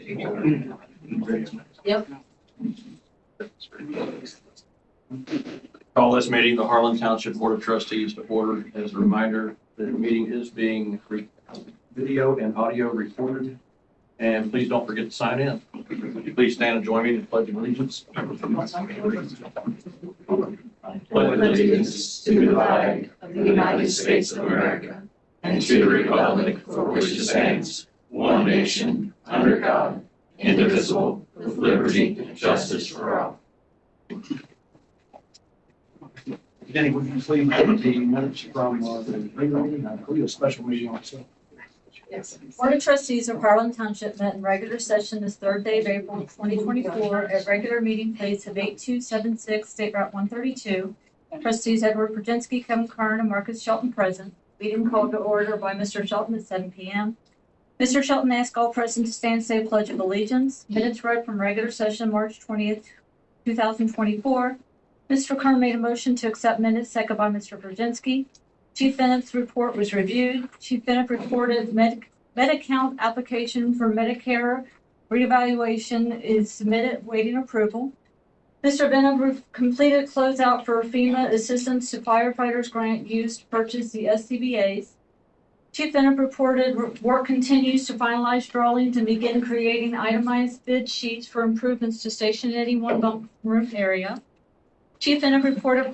Yep. Call this meeting the Harlan Township Board of Trustees to order. As a reminder, the meeting is being video and audio recorded. And please don't forget to sign in. Please stand and join me in the Pledge of Allegiance. Pledge allegiance to the flag of the United States of America and to the republic for which it stands, one nation, under God, indivisible, with liberty and justice for all. Danny, would you please put the minutes from the regular meeting, I believe a special meeting also? Yes. Board of Trustees of Harlan Township met in regular session this third day of April 2024 at regular meeting place of 8276 State Route 132. Trustees Edward Brzezinski, Kevin Kern, and Marcus Shelton present. Meeting called to order by Mr. Shelton at 7 p.m. Mr. Shelton asked all present to stand and say Pledge of Allegiance. Minutes read from regular session March 20th, 2024. Mr. Kern made a motion to accept minutes, second by Mr. Brzezinski. Chief Bennett's report was reviewed. Chief Bennett reported Medi-Account application for Medicare reevaluation is submitted, waiting approval. Mr. Bennett completed closeout for FEMA Assistance to Firefighters grant used to purchase the SCBA's. Chief Bennett reported work continues to finalize drawings and begin creating itemized bid sheets for improvements to Station 81 bunk room area. Chief Bennett reported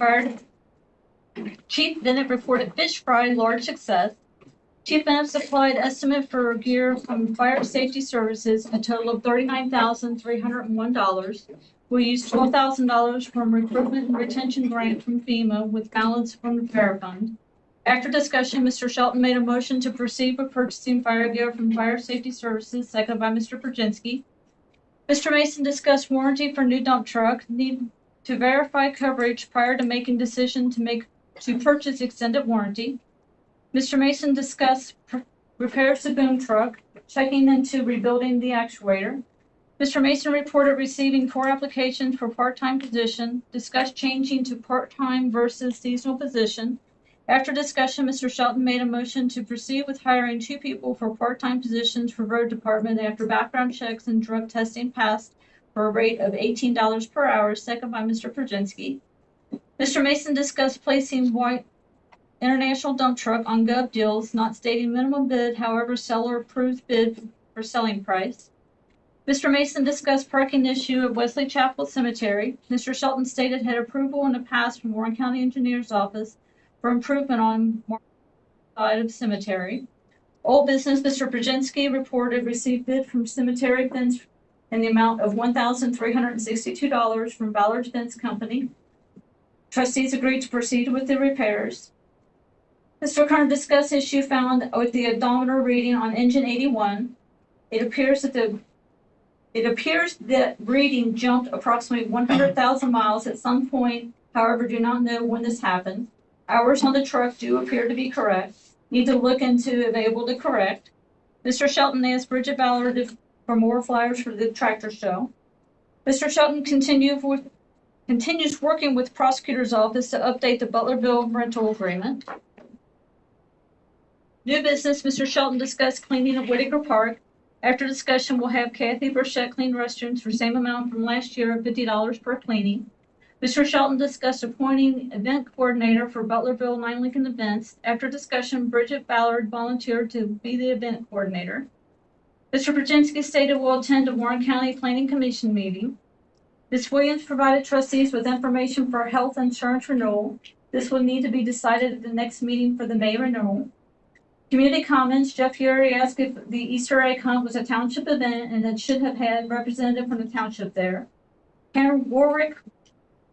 fish fry large success. Chief Bennett supplied estimate for gear from Fire Safety Services, a total of $39,301. We used $12,000 from recruitment and retention grant from FEMA with balance from the fair fund. After discussion, Mr. Shelton made a motion to proceed with purchasing fire gear from Fire Safety Services, seconded by Mr. Brzezinski. Mr. Mason discussed warranty for new dump truck, need to verify coverage prior to making decision to purchase extended warranty. Mr. Mason discussed repairs to boom truck, checking into rebuilding the actuator. Mr. Mason reported receiving 4 applications for part-time position, discussed changing to part-time versus seasonal position. After discussion, Mr. Shelton made a motion to proceed with hiring 2 people for part-time positions for road department after background checks and drug testing passed for a rate of $18 per hour, second by Mr. Brzezinski. Mr. Mason discussed placing White International dump truck on Gov Deals, not stating minimum bid, however, seller approved bid for selling price. Mr. Mason discussed parking issue at Wesley Chapel Cemetery. Mr. Shelton stated had approval in the past from Warren County Engineer's Office for improvement on side of cemetery. Old business, Mr. Brzezinski reported received bid from cemetery fence in the amount of $1,362 from Ballard Fence Company. Trustees agreed to proceed with the repairs. Mr. Kern discussed issue found with the odometer reading on engine 81. It appears that reading jumped approximately 100,000 miles at some point, however, do not know when this happened. Hours on the truck do appear to be correct. Need to look into if able to correct. Mr. Shelton asked Bridget Ballard for more flyers for the tractor show. Mr. Shelton continues working with prosecutor's office to update the Butlerville rental agreement. New business, Mr. Shelton discussed cleaning of Whitaker Park. After discussion, we'll have Kathy Burchett clean restrooms for same amount from last year of $50 per cleaning. Mr. Shelton discussed appointing event coordinator for Butlerville 9 Lincoln events. After discussion, Bridget Ballard volunteered to be the event coordinator. Mr. Brzezinski stated will attend a Warren County Planning Commission meeting. Ms. Williams provided trustees with information for health insurance renewal. This will need to be decided at the next meeting for the May renewal. Community comments, Jeff Urey asked if the Easter egg hunt was a township event and it should have had representative from the township there. Karen Warwick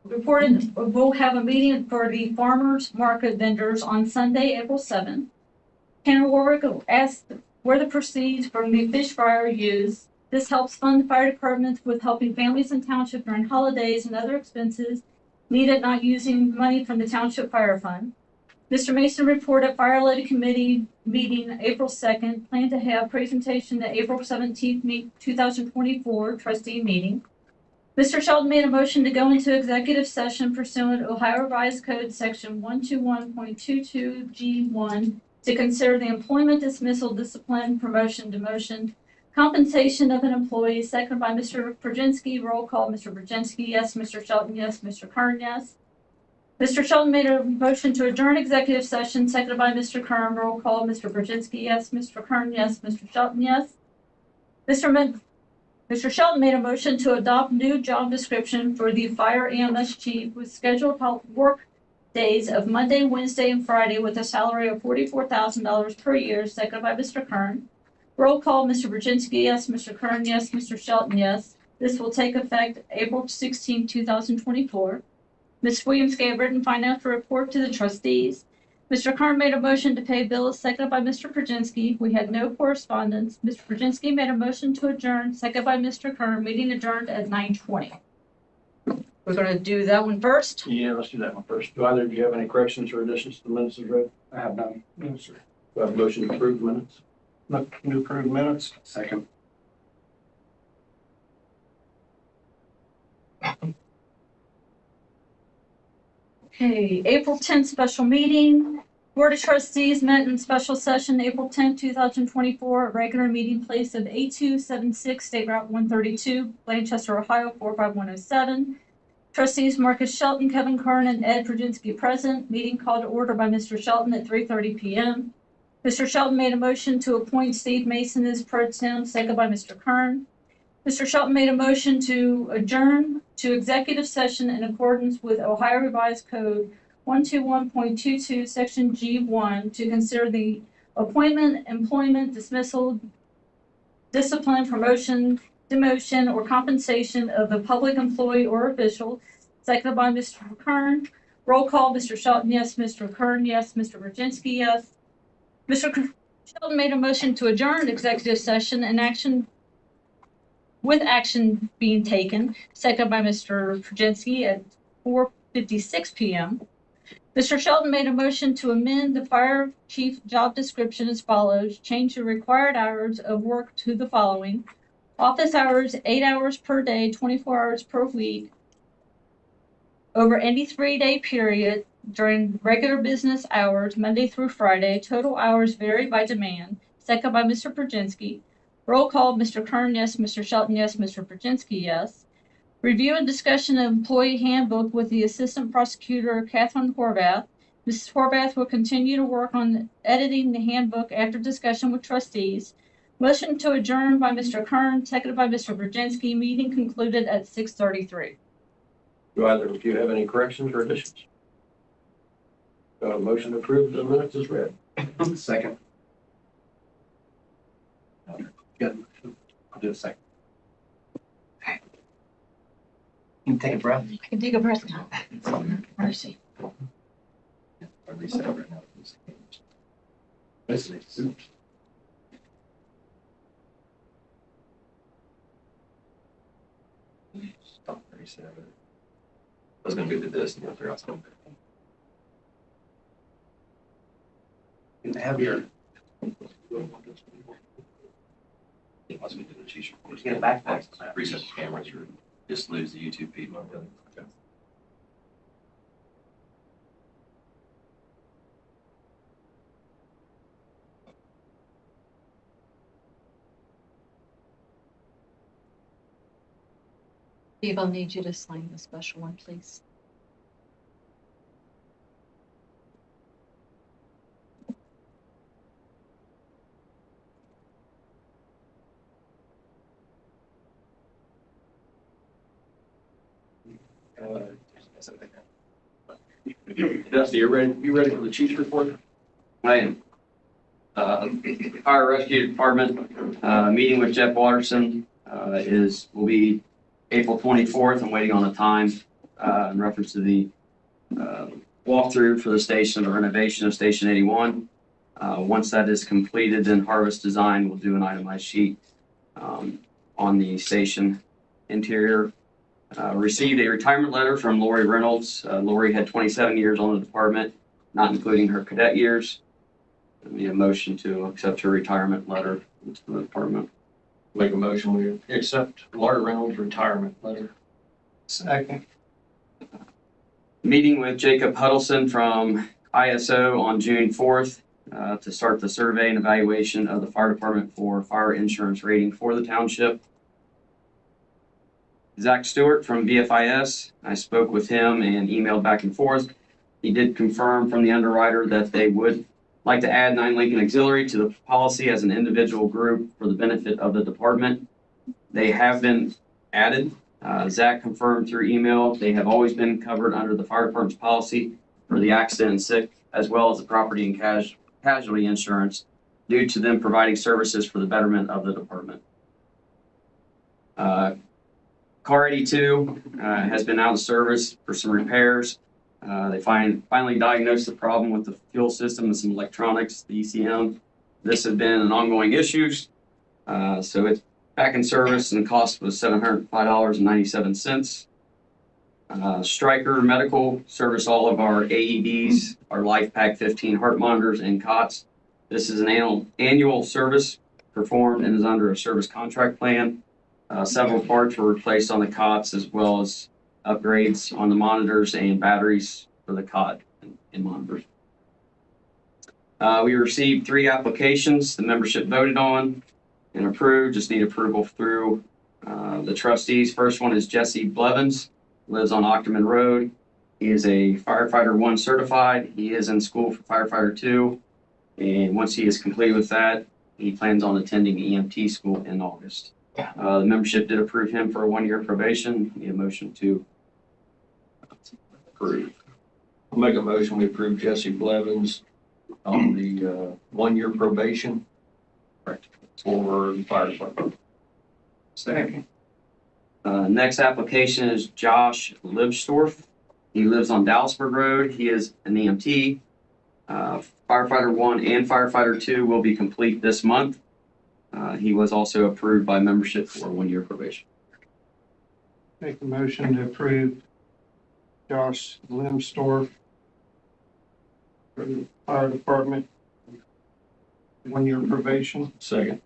reported we'll have a meeting for the farmers market vendors on Sunday, April 7th. Karen Warwick asked where the proceeds from the fish fry are used. This helps fund the fire departments with helping families in township during holidays and other expenses needed, not using money from the township fire fund. Mr. Mason reported Fire Levy Committee meeting April 2nd, planned to have presentation at April 17th, 2024 trustee meeting. Mr. Shelton made a motion to go into executive session pursuant to Ohio Revised Code section 121.22G1 to consider the employment, dismissal, discipline, promotion, demotion, Compensation of an employee, seconded by Mr. Brzezinski. Roll call, Mr. Brzezinski, yes. Mr. Shelton, yes. Mr. Kern, yes. Mr. Shelton made a motion to adjourn executive session, seconded by Mr. Kern. Roll call, Mr. Brzezinski, yes. Mr. Kern, yes. Mr. Shelton, yes. Mr. Shelton made a motion to adopt new job description for the fire EMS chief with scheduled work days of Monday, Wednesday, and Friday with a salary of $44,000 per year, seconded by Mr. Kern. Roll call, Mr. Brzezinski, yes. Mr. Kern, yes. Mr. Shelton, yes. This will take effect April 16, 2024. Ms. Williams gave a written financial report to the trustees. Mr. Kern made a motion to pay bills, seconded by Mr. Brzezinski. We had no correspondence. Mr. Brzezinski made a motion to adjourn, seconded by Mr. Kern. Meeting adjourned at 9:20. We're going to do that one first. Yeah, let's do that one first. Do either of you have any corrections or additions to the minutes as read? I have none. No, sir. Do I have a motion to approve the minutes? Look, to approve minutes. Second. Okay, April 10th special meeting. Board of Trustees met in special session April 10th, 2024, at regular meeting place of 8276 State Route 132, Lancaster, Ohio 45107. Trustees Marcus Shelton, Kevin Kern, and Ed Brzezinski present. Meeting called to order by Mr. Shelton at 3:30 p.m. Mr. Shelton made a motion to appoint Steve Mason as pro tem, seconded by Mr. Kern. Mr. Shelton made a motion to adjourn to executive session in accordance with Ohio Revised Code 121.22, Section G1, to consider the appointment, employment, dismissal, discipline, promotion, demotion, or compensation of a public employee or official, seconded by Mr. Kern. Roll call, Mr. Shelton, yes. Mr. Kern, yes. Mr. Brzezinski, yes. Mr. Shelton made a motion to adjourn executive session and action being taken, seconded by Mr. Brzezinski at 4:56 p.m. Mr. Shelton made a motion to amend the fire chief job description as follows: change the required hours of work to the following: office hours, 8 hours per day, 24 hours per week, over any 3-day period during regular business hours, Monday through Friday. Total hours vary by demand, seconded by Mr. Brzezinski. Roll call, Mr. Kern, yes. Mr. Shelton, yes. Mr. Brzezinski, yes. Review and discussion of employee handbook with the Assistant Prosecutor, Catherine Horvath. Mrs. Horvath will continue to work on editing the handbook after discussion with trustees. Motion to adjourn by Mr. Kern, seconded by Mr. Brzezinski. Meeting concluded at 6:33. Do either of you have any corrections or additions? Do I have a motion to approve the minutes as read? Second. Good. I'll do a second. You can take a breath. I can take a breath now. Mercy. I reset right now. Stop reset. I was gonna go do this and figure out something. You can have your, Once we do the cheat report. get a backpack. Reset the cameras or just lose the YouTube feed. Okay. Steve, I'll need you to sign the special one, please. Dusty, you ready for the chief's report? I am. Fire Rescue Department, meeting with Jeff Watterson, will be April 24th. I'm waiting on a time, in reference to the, walkthrough for the station, the renovation of Station 81. Once that is completed, then Harvest Design will do an itemized sheet, on the station interior. Received a retirement letter from Lori Reynolds. Lori had 27 years on the department, not including her cadet years. I need a motion to accept her retirement letter into the department. Make a motion, we accept Laura Reynolds' retirement letter. Second. Meeting with Jacob Huddleston from ISO on June 4th. to start the survey and evaluation of the fire department for fire insurance rating for the township. Zach Stewart from BFIS, I spoke with him and emailed back and forth. He did confirm from the underwriter that they would like to add 9 Lincoln Auxiliary to the policy as an individual group for the benefit of the department. They have been added. Zach confirmed through email they have always been covered under the fire department's policy for the accident and sick, as well as the property and casualty insurance, due to them providing services for the betterment of the department. Car 82 has been out of service for some repairs. They finally diagnosed the problem with the fuel system and some electronics, the ECM. This has been an ongoing issue. So it's back in service and the cost was $705.97. Stryker Medical service all of our AEDs, our LifePak 15 heart monitors and cots. This is an annual service performed and is under a service contract plan. Several parts were replaced on the cots, as well as upgrades on the monitors and batteries for the cot and monitors. We received 3 applications the membership voted on and approved. Just need approval through the trustees. First one is Jesse Blevins, lives on Ockerman Road. He is a firefighter 1 certified. He is in school for firefighter 2. And once he is completed with that, he plans on attending EMT school in August. The membership did approve him for a 1-year probation. Need a motion to approve. I'll make a motion, we approve Jesse Blevins on the 1-year probation. Correct. For the fire department. Second. Next application is Josh Libstorff. He lives on Dallasburg Road. He is an EMT. Firefighter 1 and firefighter 2 will be complete this month. He was also approved by membership for 1-year probation. Make the motion to approve Josh Limstorff for the fire department, 1-year probation. Second.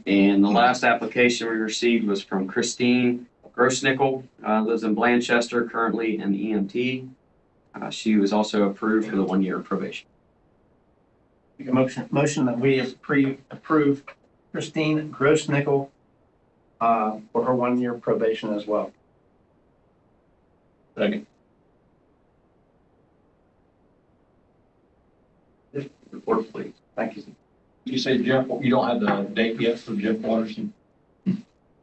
And the last application we received was from Christine Grossnickel, lives in Blanchester, currently an EMT. She was also approved for the 1-year probation. Make a motion that we approve Christine Grossnickel for her 1-year probation as well. Second. Report, please. Thank you. You say Jeff, you don't have the date yet for Jeff Watterson?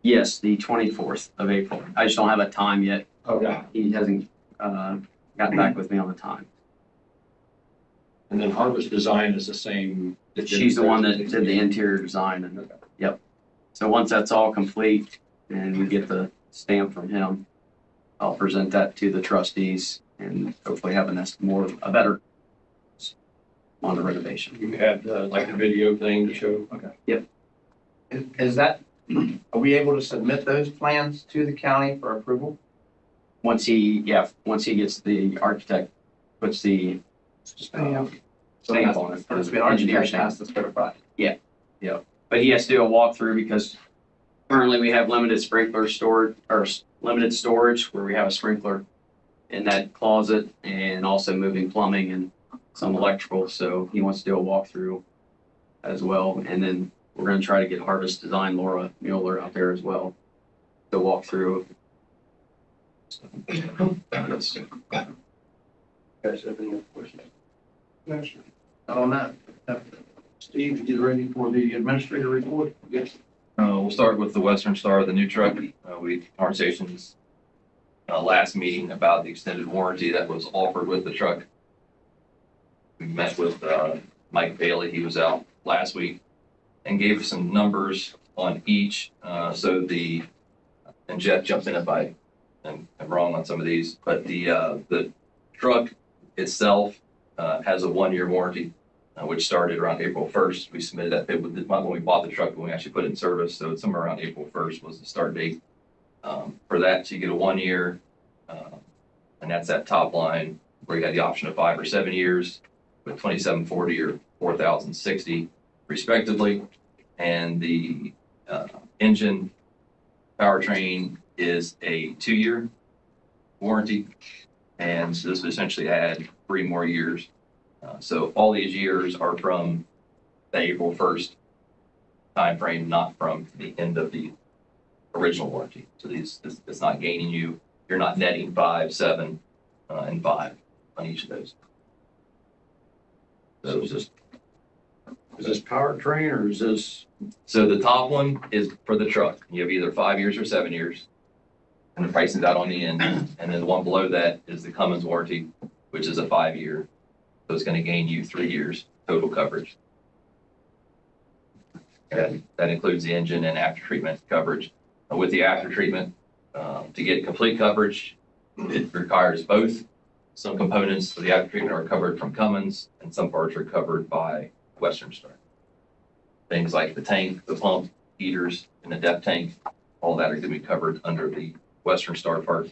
Yes, the 24th of April. I just don't have a time yet. Okay. He hasn't gotten back with me on the time. And then Harvest Design is the same. She's the one that did the interior design. And yep. So once that's all complete and we get the stamp from him, I'll present that to the trustees and hopefully have a better on the renovation. You had like the video thing to show? Okay. Yep. Is that, are we able to submit those plans to the county for approval? Once he gets the architect, puts the stamp on it. So it's been architect has to certify. But he has to do a walkthrough because currently we have limited limited storage where we have a sprinkler in that closet and also moving plumbing and some electrical. So he wants to do a walkthrough as well. And then we're going to try to get Harvest Design Laura Mueller out there as well to walk through. Yes. Guys, have any other questions? I don't know. Steve, you get ready for the administrator report? Yes. We'll start with the Western Star, the new truck. We had conversations last meeting about the extended warranty that was offered with the truck. We met with Mike Bailey. He was out last week and gave us some numbers on each. And Jeff jumps in if I'm wrong on some of these, but the truck itself has a 1-year warranty, which started around April 1st. We submitted that when we bought the truck, when we actually put it in service. So it's somewhere around April 1st was the start date. For that, so you get a 1 year, and that's that top line where you had the option of 5 or 7 years with 2,740 or 4,060 respectively. And the engine powertrain is a 2-year warranty. And so this would essentially add 3 more years So all these years are from the April 1st timeframe, not from the end of the original warranty. So it's not gaining you, you're not netting 5, 7, and 5 on each of those. So is this powertrain or is this? So the top one is for the truck. You have either 5 years or 7 years. And the price is out on the end. And then the one below that is the Cummins warranty, which is a 5-year. So it's going to gain you 3 years total coverage. That includes the engine and after treatment coverage. With the after treatment, to get complete coverage, it requires both. Some components for the after treatment are covered from Cummins, and some parts are covered by Western Star. Things like the tank, the pump, heaters, and the depth tank, all that are going to be covered under the Western Star part,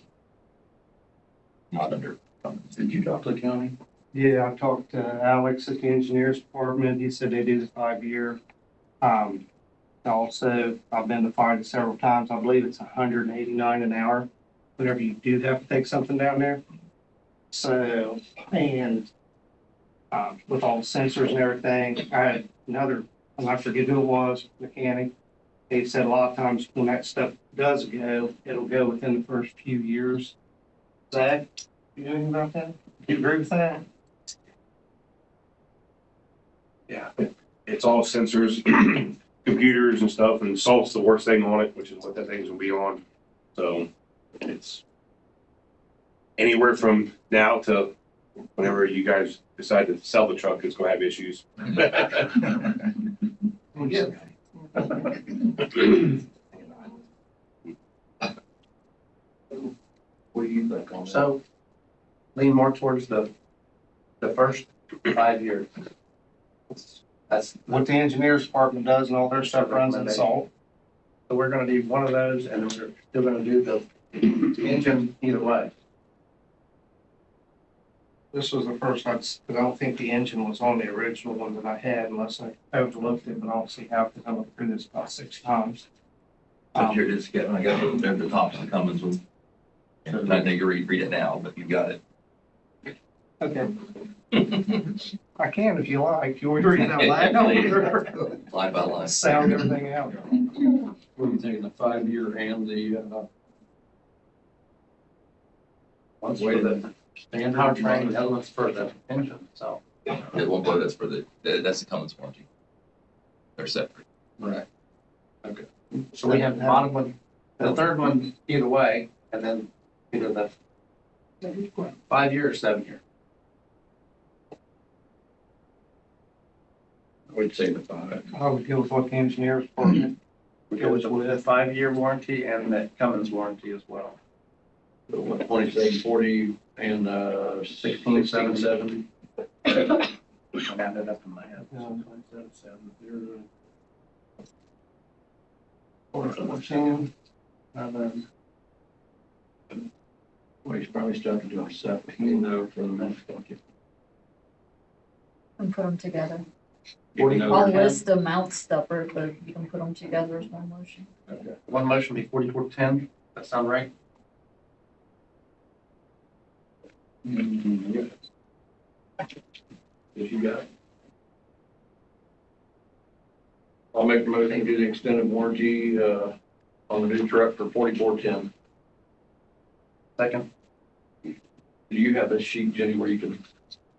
not under Cummins. Did you talk to the county? Yeah, I talked to Alex at the engineers department. He said they do the 5-year. Also, I've been to find it several times. I believe it's 189 an hour whenever you do have to take something down there. So, and with all the sensors and everything, I had another, and I forget who it was, mechanic. He said a lot of times when that stuff does go, it'll go within the first few years. Zach, you know anything about that? Do you agree with that? Yeah, it's all sensors, computers and stuff, and salt's the worst thing on it, which is what that thing's gonna be on. So it's anywhere from now to whenever you guys decide to sell the truck, it's gonna have issues. Yeah. What do you think on that? So lean more towards the first 5 years. That's What the engineers department does and all their stuff runs in salt. So we're gonna do one of those, and then we're still gonna do the engine either way. This was the first, because I don't think the engine was on the original one that I had unless I overlooked it, but I'll see how, because I went through this about 6 times. But here it is, Kevin. I got it at the top of the Cummins one. And I think you read it now, but you've got it. Okay. I can if you like. You want me to read it out loud? Line by line. Sound everything out. What are you thinking, the 5-year and the, One's Wait for a the standard? powertrain, the other one's for the engine, so. The one below that's that's the Cummins warranty. They're separate. Right. So we have the bottom one, the third one either way, and then either the 5-year or 7-year. I would say the 5. I would go with what the engineers department. We go with the 5-year warranty and the Cummins warranty as well. So what, 2740 and 1677? I got that up in my head. Well, he's probably stuck to doing 17 though for the next one. And put them together. Even though I'll they're- list them out separate, but you can put them together as one motion. Okay. One motion be 4410, that sound right? Yeah. Yes, you got it. I'll make the motion to do the extended warranty, on the new truck for 4410. Second, Do you have this sheet, Jenny, where you can?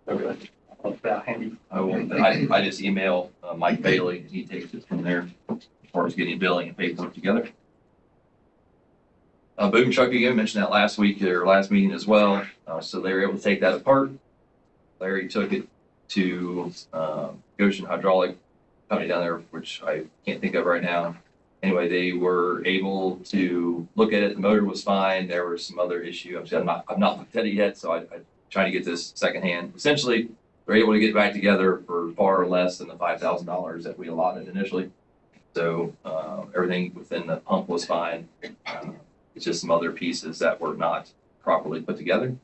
Okay. about handy. I just email Mike Bailey, and he takes it from there as far as getting billing and paperwork together. Boom truck again, mentioned that last week or last meeting as well. So they were able to take that apart. Larry took it to Goshen Hydraulic Company down there, which I can't think of right now. Anyway, they were able to look at it. The motor was fine. There was some other issue. I've not looked at it yet, so I'm trying to get this secondhand. Essentially, they're able to get back together for far less than the $5,000 that we allotted initially. So everything within the pump was fine. It's just some other pieces that were not properly put together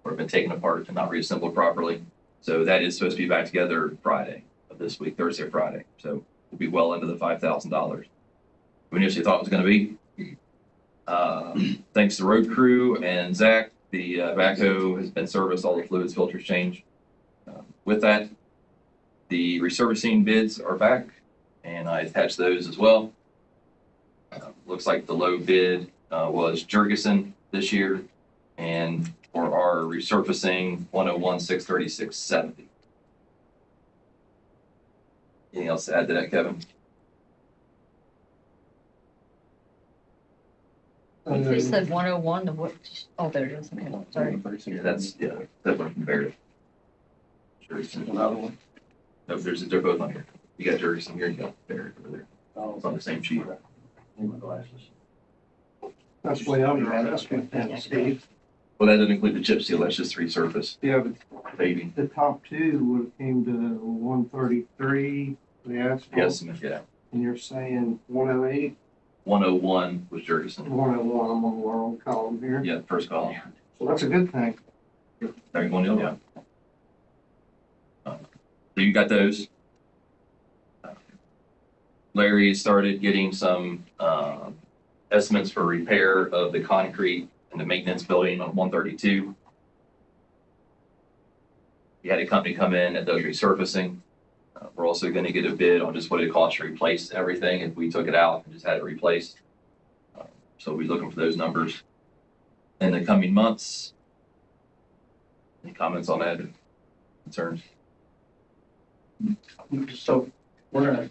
or have been taken apart and not reassembled properly. So that is supposed to be back together Friday of this week, Thursday or Friday. So we'll be well into the $5,000. We initially thought it was going to be. Thanks to road crew and Zach, the backhoe has been serviced, all the fluids, filters changed. With that, the resurfacing bids are back, and I attached those as well. Looks like the low bid was Jurgensen this year, and for our resurfacing, 101,636.70. Anything else to add to that, Kevin? You said 101 to what? Oh, there it is. Okay, sorry. Yeah, that's what compared. Jurgensen. Another one? No, they're both on here. You got Jurgensen here, you got Barrett over there. It's on the same sheet. Need my glasses. That's way under, that's good, Steve. Well, that doesn't include the chip seal, that's just resurface Yeah, but paving. the top two would have came to 133, the asphalt. Yes, yeah. And you're saying 108, 101 was Jurgensen. 101, I'm on the wrong column here. Yeah, first column. So that's a good thing. There you go, Neil, yeah. So you got those. Larry started getting some estimates for repair of the concrete in the maintenance building on 132. He had a company come in that does resurfacing. We're also going to get a bid on just what it costs to replace everything if we took it out and just had it replaced. So we're looking for those numbers in the coming months. Any comments on that? Concerns? So we're gonna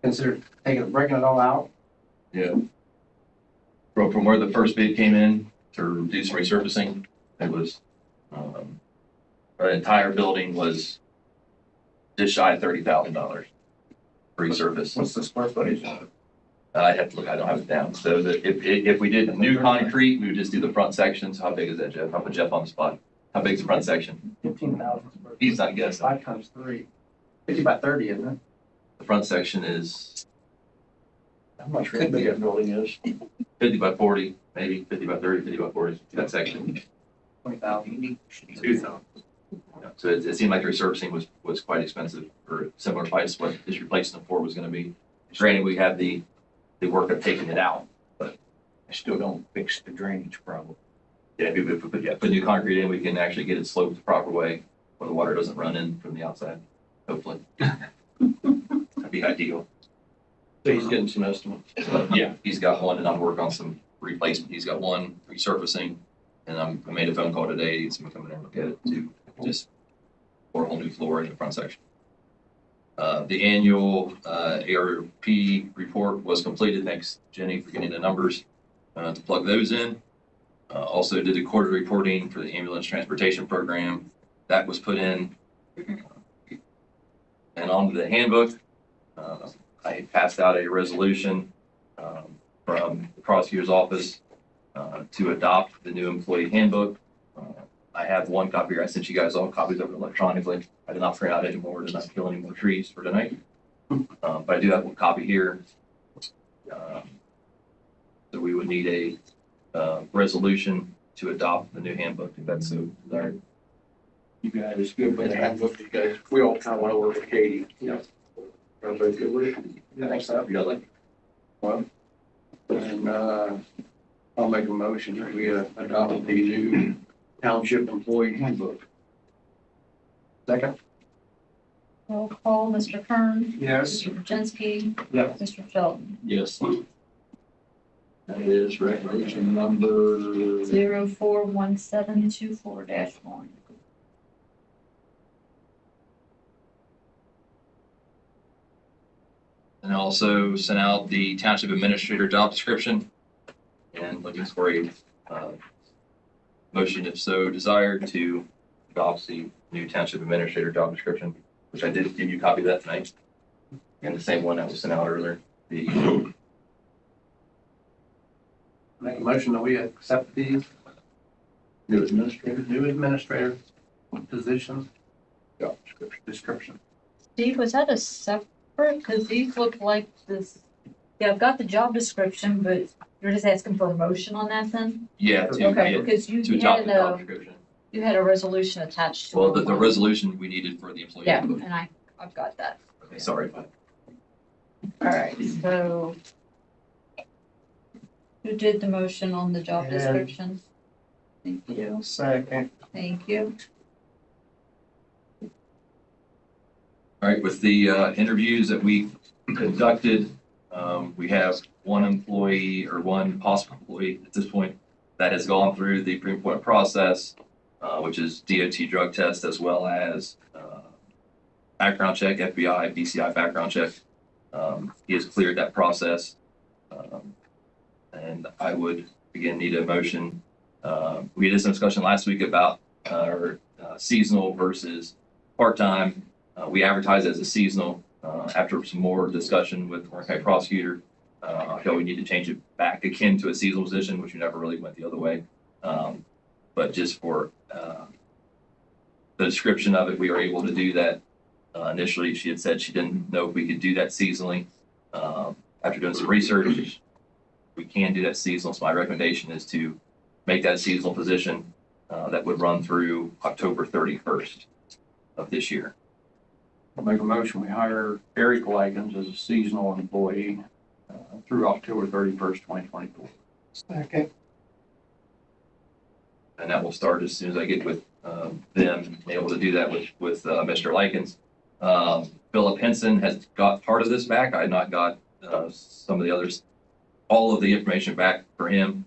consider breaking it all out. Yeah. From where the first bid came in to do some resurfacing, it was, our entire building was just shy of $30,000 resurface. What's the square footage? I'd have to look, I don't have it down. So that if we did new concrete, we would just do the front sections. How big is that, Jeff? I'll put Jeff on the spot. How big is the front section? 15,000. He's not guessing. 5 times 3. 50 by 30, isn't it? The front section is How much big that building is? 50 by 40, maybe 50 by 30, 50 by 40, that section. 20,000. 2,000. Yeah, so it seemed like resurfacing was quite expensive for a similar price what this replacement for was going to be. Granted, we have the work of taking it out, but I still don't fix the drainage problem. yeah, if we put new concrete in, we can actually get it sloped the proper way where the water doesn't run in from the outside, hopefully. That'd be ideal. So he's getting some estimates. Yeah, he's got one, and I'm working on some replacement. He's got one resurfacing, and I made a phone call today to get someone coming in and look at it too, just for a whole new floor in the front section. The annual ARP report was completed. Thanks, Jenny, for getting the numbers to plug those in. Also did the quarterly reporting for the ambulance transportation program. That was put in. And on to the handbook. I passed out a resolution from the prosecutor's office to adopt the new employee handbook. I have one copy here. I sent you guys all copies of it electronically. I did not print out any more, did not kill any more trees for tonight. But I do have one copy here. So we would need a resolution to adopt the new handbook, if that's so desired. You guys good with the handbook? You guys, we all kind of went over with Katie. Yeah. Everybody good with it? Yeah, thanks, you got like, Well, and, I'll make a motion that we adopt the new township employee handbook. Second? Roll call, Mr. Kern. Yes. Mr. Jazinski. Yes. Mr. Shelton. Yes. That is resolution number 041724-1. and also sent out the township administrator job description and looking for a motion, if so desired, to adopt the new township administrator job description, which I did give you a copy of that tonight. And the same one that was sent out earlier. The Make a motion that we accept the new administrator. new administrator position Job description. Steve, was that a separate, because these look like this, yeah, I've got the job description, but you're just asking for a motion on that then? Yeah, Okay, because to adopt the job description. you had a resolution attached to it. Well, the resolution we needed for the employee. Yeah, handbook. and I've got that. Okay, sorry. All right, so who did the motion on the job Ed. description? Thank you, Second. thank you. All right, with the interviews that we conducted, we have one employee or one possible employee at this point that has gone through the pre-employment process, which is DOT drug test as well as background check, FBI, BCI background check. He has cleared that process. And I would, again, need a motion. We did some discussion last week about seasonal versus part-time. We advertise as a seasonal. After some more discussion with our county prosecutor, I feel we need to change it back akin to a seasonal position, which we never really went the other way. But just for the description of it, we were able to do that. Initially, she had said she didn't know if we could do that seasonally. After doing some research, we can do that seasonal. So my recommendation is to make that a seasonal position that would run through October 31st of this year. I'll make a motion, we hire Eric Likens as a seasonal employee through October 31st, 2024. Second. And that will start as soon as I get with them, and be able to do that with Mr. Likens. Philip Henson has got part of this back. I had not got some of the others, all of the information back for him.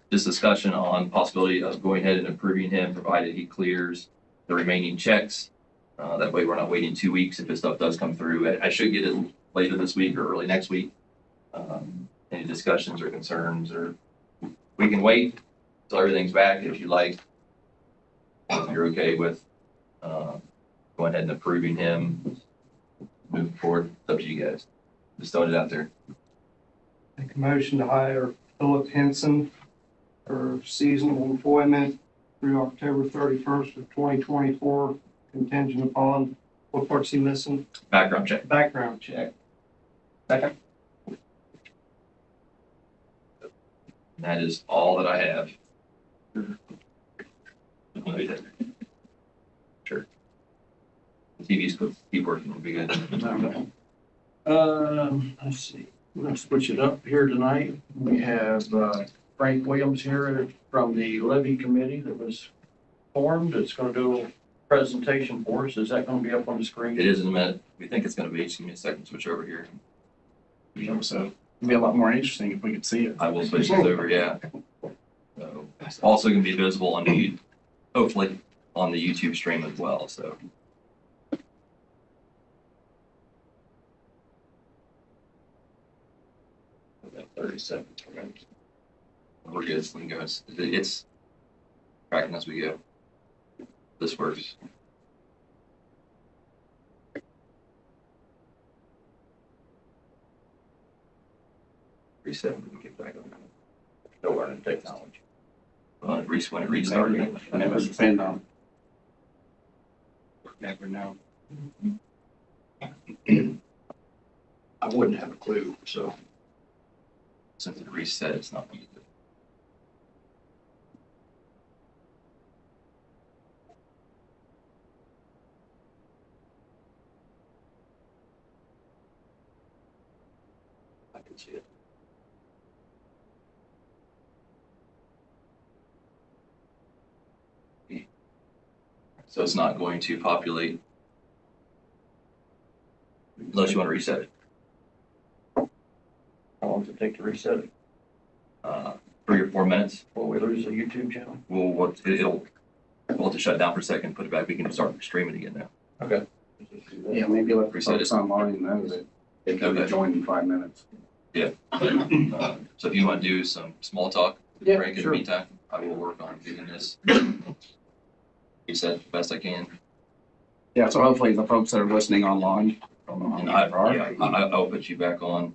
This discussion on possibility of going ahead and approving him, provided he clears the remaining checks. That way we're not waiting 2 weeks if his stuff does come through. I should get it later this week or early next week. Any discussions or concerns, or we can wait until everything's back if you like. If you're okay with going ahead and approving him, moving forward, it's up to you guys. Just throwing it out there. Make a motion to hire Philip Henson for seasonal employment through October 31st of 2024, contingent upon, what part's he missing? Background check. Background check. Second. That is all that I have. Sure. The TV's keep working, it'll be good. Let's see, we're gonna switch it up here tonight. We have Frank Williams here from the levy committee that was formed. It's gonna do a presentation for us. Is that gonna be up on the screen? It is in a minute. We think it's gonna be. Just give me a second to switch over here. So it'd be a lot more interesting if we could see it. I will switch this over, yeah. So it's also gonna be visible on the, hopefully, on the YouTube stream as well, so. About 30 seconds. We're good. We can go. It's tracking as we go. This works. Reset. We can get back on. Still learning technology. When it restarted. And it was depend on. Never know. I wouldn't have a clue, so. Since it reset, it's not going to do it. I can see it. So it's not going to populate unless you want to reset it. How long does it take to reset it? 3 or 4 minutes. Will we lose the YouTube channel? It'll have to shut down for a second, put it back. We can start streaming again now. Okay. Yeah, maybe let Reset folks online know that they can Okay. join in 5 minutes. Yeah. So if you want to do some small talk, Yeah, break in sure. the meantime, I will work on getting this reset the best I can. Yeah, so hopefully the folks that are listening online, don't know how And many there are. I'll put you back on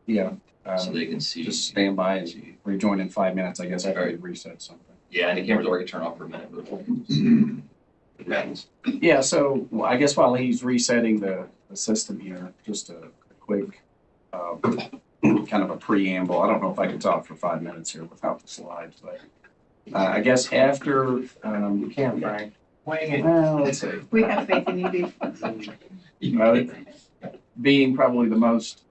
Yeah, so they can see. just stand by and rejoin in 5 minutes, I guess, after All we right. reset something. Yeah, and the cameras are going to turn off for a minute, but it happens. Yeah, so well, I guess while he's resetting the system here, just a quick kind of a preamble. I don't know if I can talk for 5 minutes here without the slides, but I guess after you can, Frank. Well, let's see. We have faith in you, dude. Being probably the most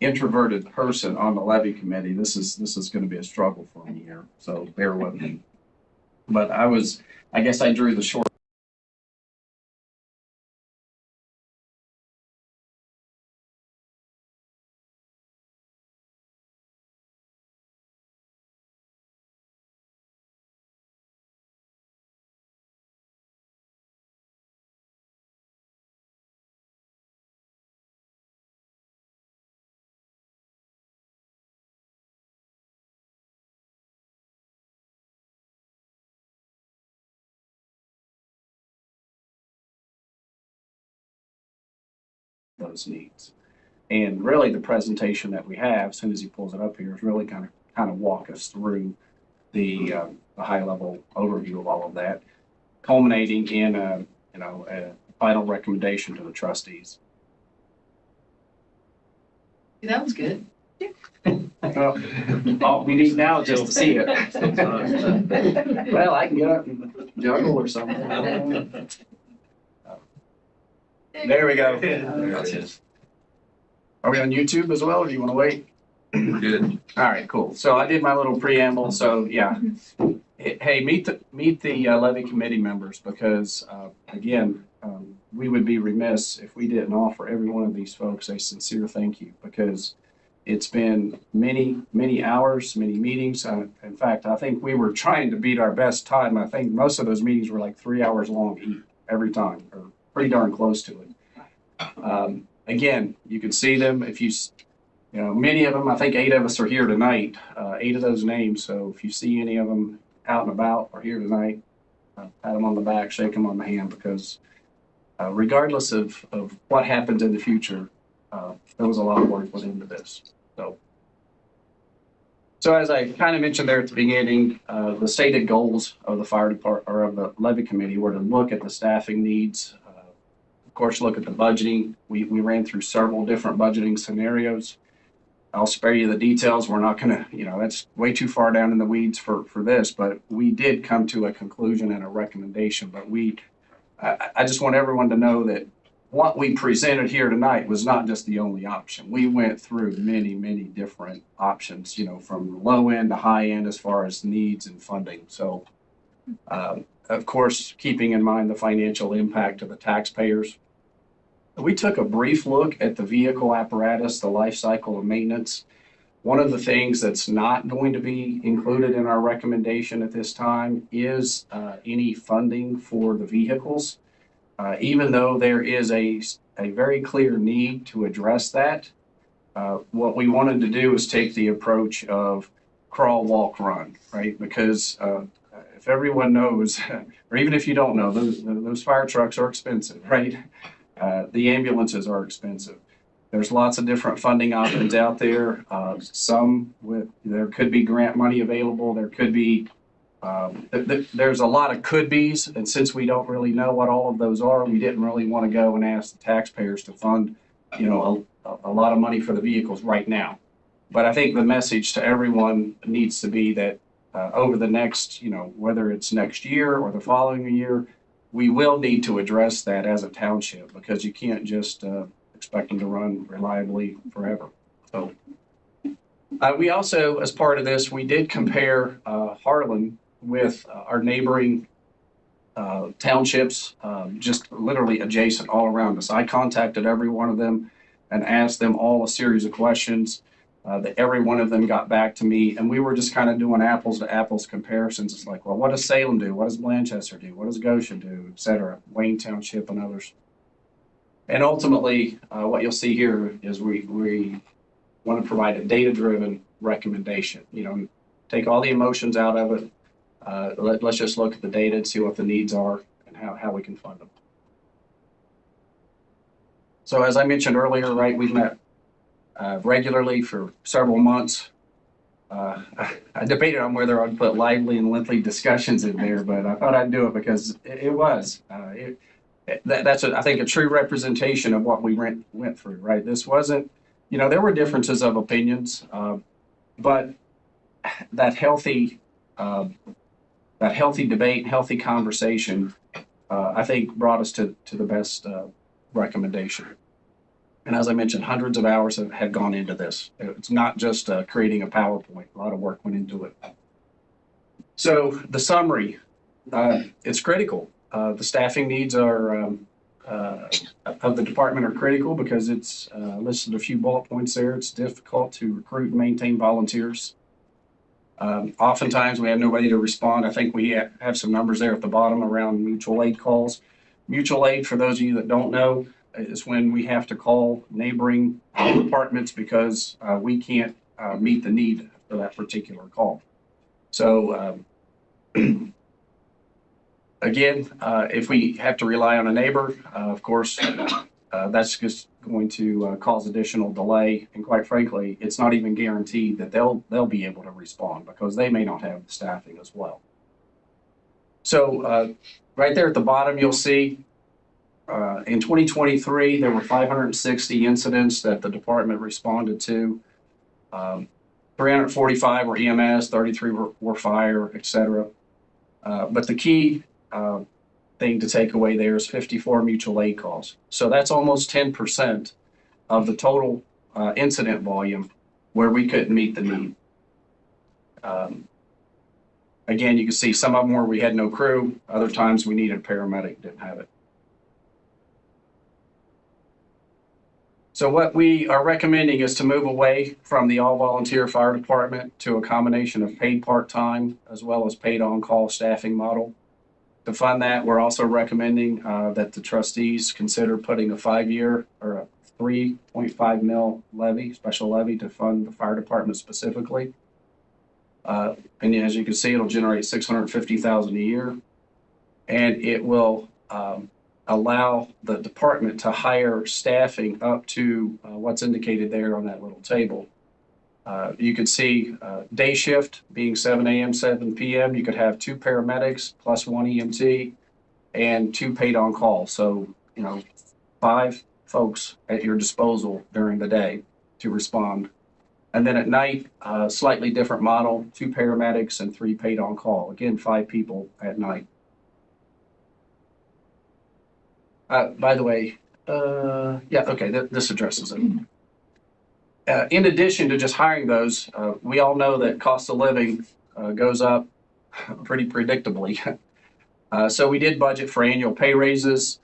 introverted person on the levy committee, this is going to be a struggle for me here. So bear with me. But I guess I drew the short those needs. And really, the presentation that we have, as soon as he pulls it up here, is really kind of walk us through the high-level overview of all of that, culminating in a final recommendation to the trustees. That was good. Well, all we need now is just to see it. Well, I can get up and juggle or something. There we go. Are we on YouTube as well, or do you want to wait? We're good. All right, cool. So I did my little preamble. So yeah, hey, meet the levy committee members, because again, we would be remiss if we didn't offer every one of these folks a sincere thank you, because it's been many hours, many meetings. In fact, I think we were trying to beat our best time. I think most of those meetings were like 3 hours long every time, or pretty darn close to it. Again, you can see them if you know, many of them, I think 8 of us are here tonight, 8 of those names. So if you see any of them out and about or here tonight, pat them on the back, shake them on the hand, because regardless of what happens in the future, there was a lot of work put into this. So as I kind of mentioned there at the beginning, the stated goals of the fire department, or of the levy committee, were to look at the staffing needs, of course, look at the budgeting. We ran through several different budgeting scenarios. I'll spare you the details. We're not going to, that's way too far down in the weeds for this, but we did come to a conclusion and a recommendation. But I just want everyone to know that what we presented here tonight was not just the only option. We went through many different options, from low end to high end as far as needs and funding. So, of course, keeping in mind the financial impact of the taxpayers. We took a brief look at the vehicle apparatus, the life cycle of maintenance. One of the things that's not going to be included in our recommendation at this time is any funding for the vehicles. Even though there is a very clear need to address that, what we wanted to do is take the approach of crawl, walk, run, right? Because if everyone knows, or even if you don't know, those fire trucks are expensive, right? The ambulances are expensive. There's lots of different funding options out there. There could be grant money available. There could be, there's a lot of could be's. And since we don't really know what all of those are, we didn't really want to go and ask the taxpayers to fund, a lot of money for the vehicles right now. But I think the message to everyone needs to be that over the next, whether it's next year or the following year, we will need to address that as a township, because you can't just expect them to run reliably forever. So we also, as part of this, we did compare Harlan with our neighboring townships, just literally adjacent all around us. I contacted every one of them and asked them all a series of questions that every one of them got back to me, and we were just kind of doing apples to apples comparisons. It's like, well, what does Salem do? What does Blanchester do? What does Goshen do, et cetera, Wayne Township and others. And ultimately, what you'll see here is we want to provide a data-driven recommendation. Take all the emotions out of it. Let's just look at the data and see what the needs are and how we can fund them. So as I mentioned earlier, right, we've met regularly for several months. I debated on whether I'd put lively and lengthy discussions in there, but I thought I'd do it because it was. That's I think a true representation of what we went through, right? This wasn't, there were differences of opinions, but that healthy debate, healthy conversation, I think brought us to the best recommendation. And as I mentioned, hundreds of hours have gone into this. It's not just creating a PowerPoint. A lot of work went into it. So the summary, it's critical. The staffing needs of the department are critical because it's listed a few bullet points there. It's difficult to recruit and maintain volunteers. Oftentimes we have nobody to respond. I think we have some numbers there at the bottom around mutual aid calls. Mutual aid, for those of you that don't know, is when we have to call neighboring departments because we can't meet the need for that particular call. So again, if we have to rely on a neighbor, of course, that's just going to cause additional delay. And quite frankly, it's not even guaranteed that they'll be able to respond because they may not have the staffing as well. So right there at the bottom, you'll see in 2023, there were 560 incidents that the department responded to. 345 were EMS, 33 were fire, etc. But the key thing to take away there is 54 mutual aid calls. So that's almost 10% of the total incident volume where we couldn't meet the need. Again, you can see some of them where we had no crew. Other times we needed a paramedic, didn't have it. So what we are recommending is to move away from the all-volunteer fire department to a combination of paid part-time as well as paid on-call staffing model. To fund that, we're also recommending that the trustees consider putting a 5-year or a 3.5 mil levy, special levy to fund the fire department specifically. And as you can see, it'll generate $650,000 a year, and it will allow the department to hire staffing up to what's indicated there on that little table. You can see day shift being 7 a.m., 7 p.m. You could have 2 paramedics plus 1 EMT and 2 paid on call. So, 5 folks at your disposal during the day to respond. And then at night, slightly different model, 2 paramedics and 3 paid on call. Again, 5 people at night. By the way, this addresses it. In addition to just hiring those, we all know that cost of living goes up pretty predictably. So we did budget for annual pay raises,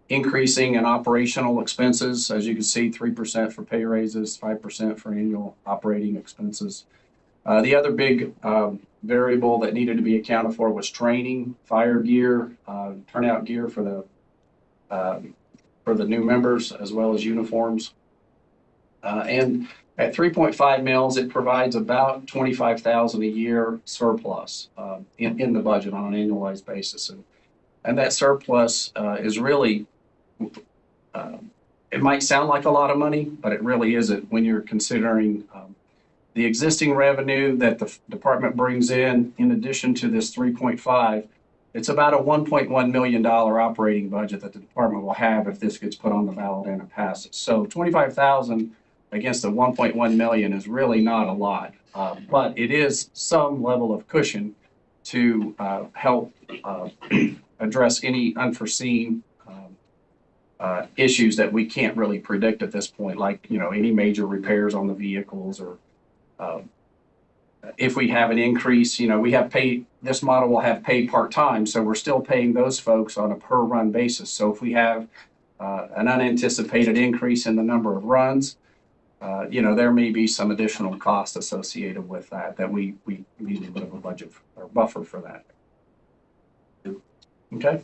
increasing in operational expenses. As you can see, 3% for pay raises, 5% for annual operating expenses. The other big variable that needed to be accounted for was training, fire gear, turnout gear for the new members, as well as uniforms. And at 3.5 mils, it provides about $25,000 a year surplus in the budget on an annualized basis. And that surplus is really, it might sound like a lot of money, but it really isn't when you're considering the existing revenue that the department brings in addition to this 3.5. It's about a $1.1 million operating budget that the department will have if this gets put on the ballot and it passes. So $25,000 against the 1.1 million is really not a lot, but it is some level of cushion to help address any unforeseen issues that we can't really predict at this point, like any major repairs on the vehicles, or if we have an increase. We have paid, this model will have paid part-time, so we're still paying those folks on a per run basis. So if we have an unanticipated increase in the number of runs, there may be some additional cost associated with that we need a bit of a budget or buffer for that. Okay.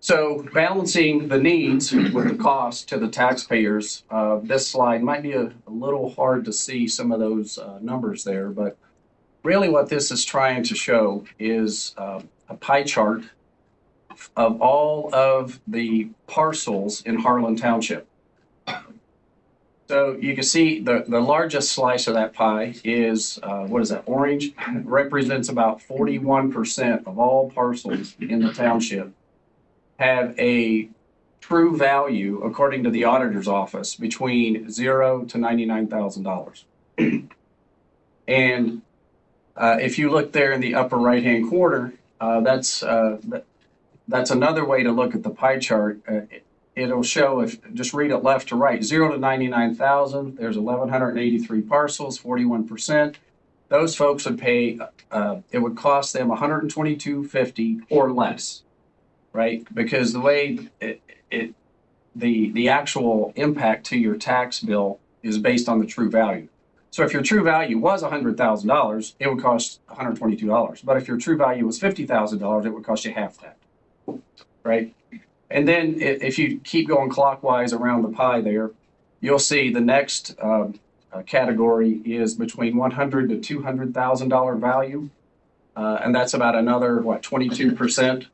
So balancing the needs with the cost to the taxpayers, this slide might be a little hard to see some of those numbers there, but really what this is trying to show is a pie chart of all of the parcels in Harlan Township. So you can see the largest slice of that pie is, orange? It represents about 41% of all parcels in the township have a true value, according to the auditor's office, between $0 to $99,000. And if you look there in the upper right-hand corner, that's another way to look at the pie chart. It'll show, if just read it left to right, 0 to 99,000. There's 1,183 parcels, 41%. Those folks would pay. It would cost them $122.50 or less, right? Because the way the actual impact to your tax bill is based on the true value. So if your true value was $100,000, it would cost $122. But if your true value was $50,000, it would cost you half that, right? And then if you keep going clockwise around the pie there, you'll see the next category is between $100,000 to $200,000 value. And that's about another, 22%.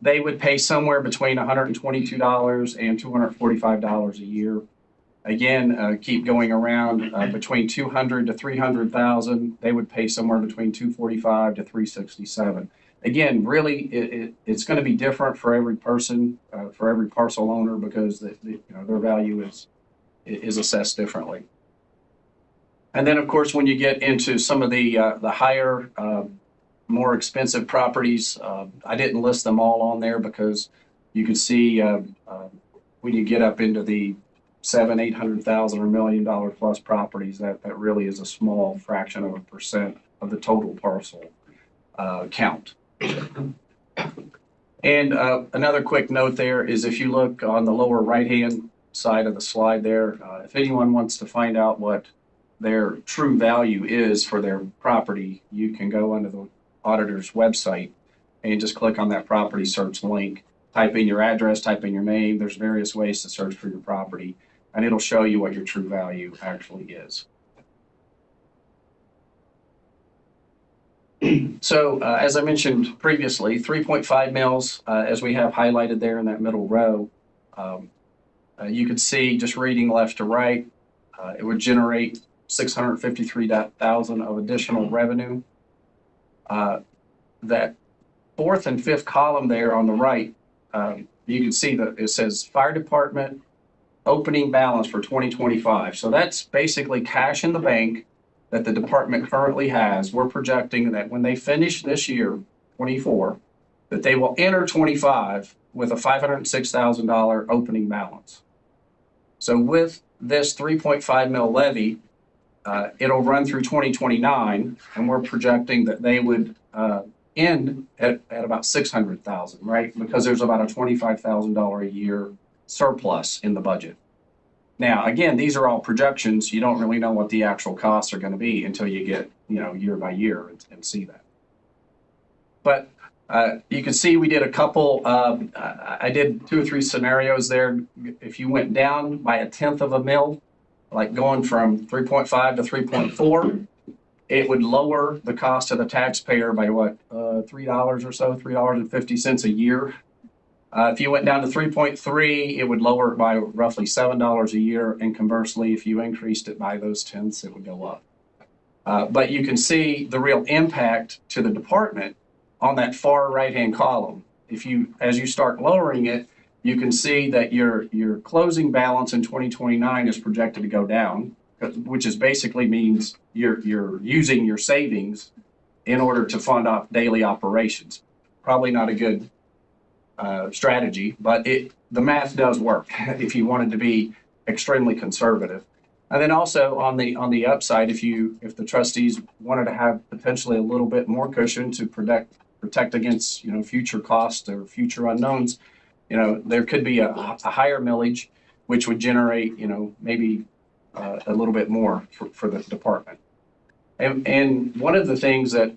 they would pay somewhere between $122 and $245 a year. Again, keep going around, between 200 to 300,000, they would pay somewhere between 245 to 367. Again, really, it's going to be different for every person, for every parcel owner, because their value is assessed differently. And then, of course, when you get into some of the higher, more expensive properties, I didn't list them all on there because you can see when you get up into the $700,000, $800,000 or $1 million plus properties, that really is a small fraction of a percent of the total parcel count. And another quick note there is if you look on the lower right-hand side of the slide there, if anyone wants to find out what their true value is for their property, you can go onto the auditor's website and just click on that property search link, type in your address, type in your name. There's various ways to search for your property, and it'll show you what your true value actually is. So as I mentioned previously, 3.5 mils, as we have highlighted there in that middle row, you can see just reading left to right, it would generate $653,000 of additional revenue. That fourth and fifth column there on the right, you can see that it says fire department opening balance for 2025. So that's basically cash in the bank that the department currently has. We're projecting that when they finish this year, 24, that they will enter 25 with a $506,000 opening balance. So with this 3.5 mil levy, it'll run through 2029, and we're projecting that they would end at about 600,000, right? Because there's about a $25,000 a year surplus in the budget. Now, again, these are all projections. You don't really know what the actual costs are going to be until you get, year by year and see that. But you can see we did a couple, I did 2 or 3 scenarios there. If you went down by 1/10 of a mil, like going from 3.5 to 3.4, it would lower the cost to the taxpayer by what, $3 or so, $3.50 a year. If you went down to 3.3, it would lower it by roughly $7 a year. And conversely, if you increased it by those tenths, it would go up. But you can see the real impact to the department on that far right-hand column. As you start lowering it, you can see that your closing balance in 2029 is projected to go down, which is basically means you're using your savings in order to fund off daily operations. Probably not a good strategy, but the math does work if you wanted to be extremely conservative. And then also on the upside, if the trustees wanted to have potentially a little bit more cushion to protect against future costs or future unknowns, there could be a higher millage, which would generate maybe a little bit more for the department. And one of the things that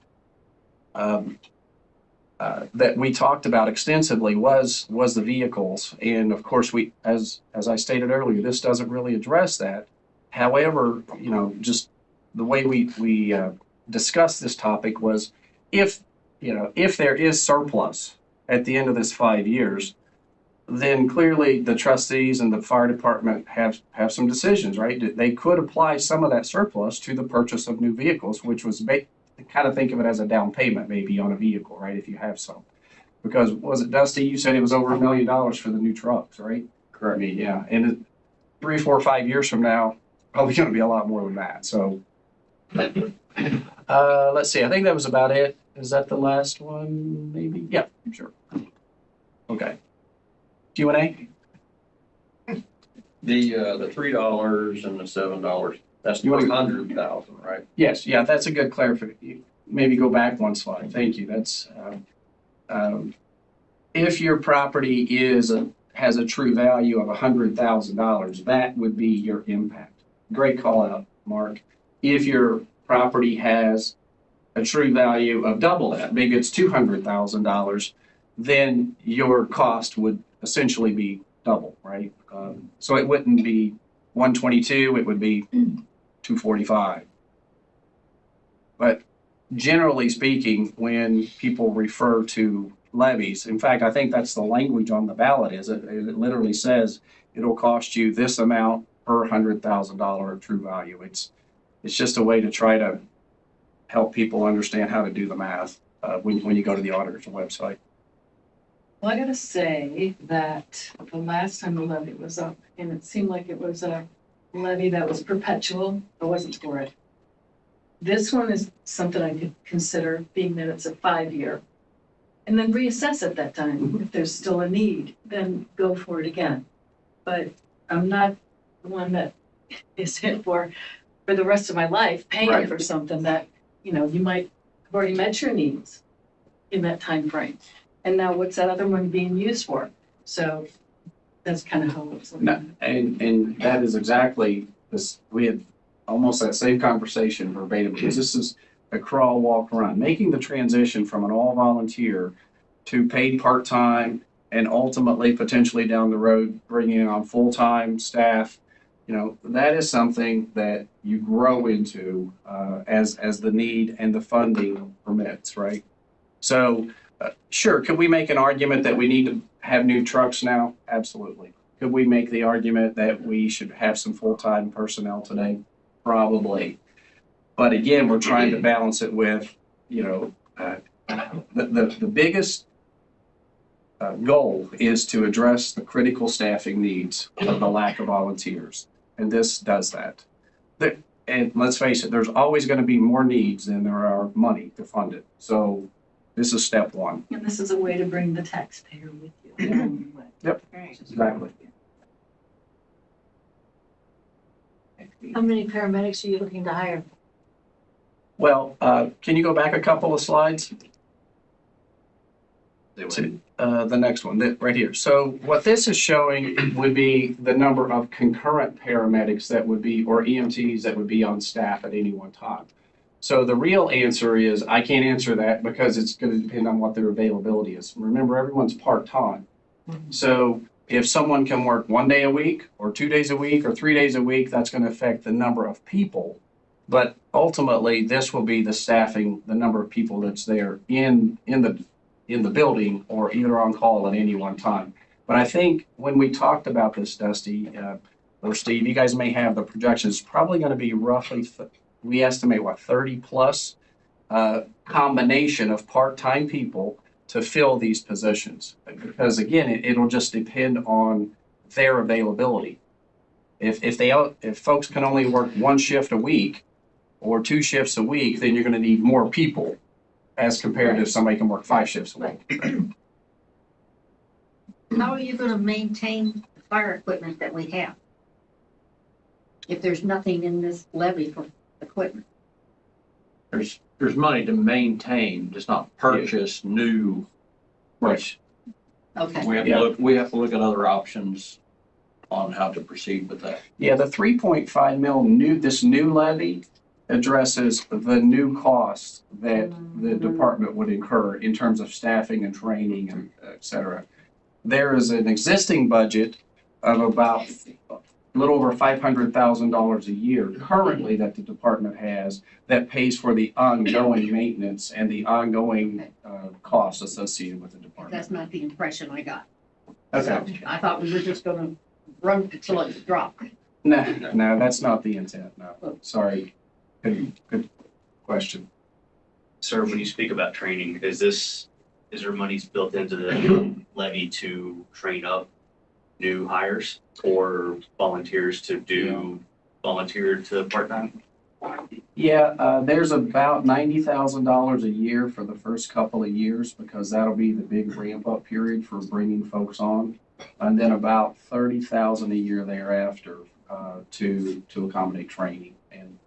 that we talked about extensively was the vehicles. And of course, as I stated earlier, this doesn't really address that. However, just the way we discussed this topic was if there is surplus at the end of this 5 years, then clearly the trustees and the fire department have some decisions, right? They could apply some of that surplus to the purchase of new vehicles, which was kind of think of it as a down payment maybe on a vehicle, right? If you have some. Because was it Dusty? You said it was over $1 million for the new trucks, right? Correct. I mean, yeah. And 3, 4, 5 years from now, probably going to be a lot more than that. So let's see. I think that was about it. Is that the last one? Maybe. Yeah. Sure. Okay. Q&A. The $3 and the $7, that's 300,000, right? Yes. Yeah. That's a good clarification. Maybe go back one slide. Thank you. That's if your property has a true value of $100,000, that would be your impact. Great call out, Mark. If your property has a true value of double that, maybe it's $200,000, then your cost would essentially be double, right? So it wouldn't be 122, it would be 245. But generally speaking, when people refer to levies. In fact, I think that's the language on the ballot is it literally says it'll cost you this amount per $100,000 of true value. It's just a way to try to help people understand how to do the math when you go to the auditor's website. Well, I gotta say that the last time the levy was up, and it seemed like it was a levy that was perpetual, I wasn't for it. This one is something I could consider, being that it's a 5-year. And then reassess at that time. If there's still a need, then go for it again. But I'm not the one that is hit for the rest of my life, paying Right. for something that, you know, you might have already met your needs in that time frame. And now what's that other one being used for? So that's kind of how it was looking at it. And that is exactly this. We had almost that same conversation verbatim because this is a crawl, walk, run, making the transition from an all volunteer to paid part-time and ultimately potentially down the road bringing on full-time staff. You know, that is something that you grow into as the need and the funding permits, right? So sure, could we make an argument that we need to have new trucks now? Absolutely. Could we make the argument that we should have some full-time personnel today? Probably. But again, we're trying to balance it with, you know, the biggest goal is to address the critical staffing needs of the lack of volunteers. And this does that. And let's face it, there's always going to be more needs than there are money to fund it. So this is step one. And this is a way to bring the taxpayer with you. Yep, exactly. How many paramedics are you looking to hire? Well, can you go back a couple of slides? To the next one, right here. So what this is showing would be the number of concurrent paramedics that would be, or EMTs that would be on staff at any one time. So the real answer is, I can't answer that because it's going to depend on what their availability is. Remember, everyone's part-time. So if someone can work 1 day a week or 2 days a week or 3 days a week, that's going to affect the number of people. But ultimately, this will be the staffing, the number of people that's there in the building or either on call at any one time. But I think when we talked about this, Dusty, or Steve, you guys may have the projections, probably going to be roughly, we estimate, 30 plus combination of part-time people to fill these positions. Because again, it'll just depend on their availability. If folks can only work 1 shift a week or 2 shifts a week, then you're going to need more people as compared to if somebody can work 5 shifts a week. How are you going to maintain the fire equipment that we have? If there's nothing in this levy for equipment? There's money to maintain, just not purchase new, which Okay. we have to look at other options on how to proceed with that. Yeah, the 3.5 mil this new levy addresses the new costs that the department would incur in terms of staffing and training and et cetera. There is an existing budget of about a little over $500,000 a year currently that the department has that pays for the ongoing maintenance and the ongoing costs associated with the department. That's not the impression I got. Okay. So I thought we were just going to run until it dropped. No, that's not the intent. No, sorry. Good question. Sir, when you speak about training, is there monies built into the levy to train up new hires or volunteers to do volunteer to part-time? Yeah, there's about $90,000 a year for the first couple of years because that'll be the big ramp-up period for bringing folks on, and then about $30,000 a year thereafter to accommodate training. And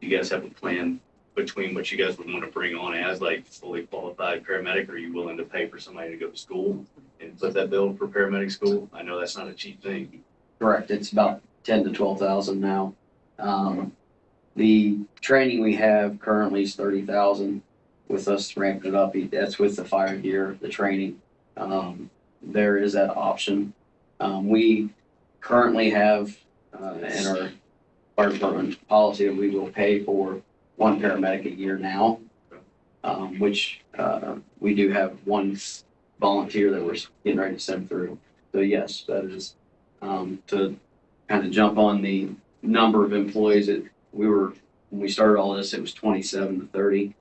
Do you guys have a plan between what you guys would want to bring on as like fully qualified paramedic? Are you willing to pay for somebody to go to school and put that bill for paramedic school? I know that's not a cheap thing. Correct. It's about 10 to 12,000 now. The training we have currently is 30,000. With us ramping it up, that's with the fire gear, the training. There is that option. We currently have in our fire department policy that we will pay for 1 paramedic a year now, which we do have one volunteer that we're getting ready to send through. So yes, that is, to kind of jump on the number of employees that when we started all this, it was 27 to 30.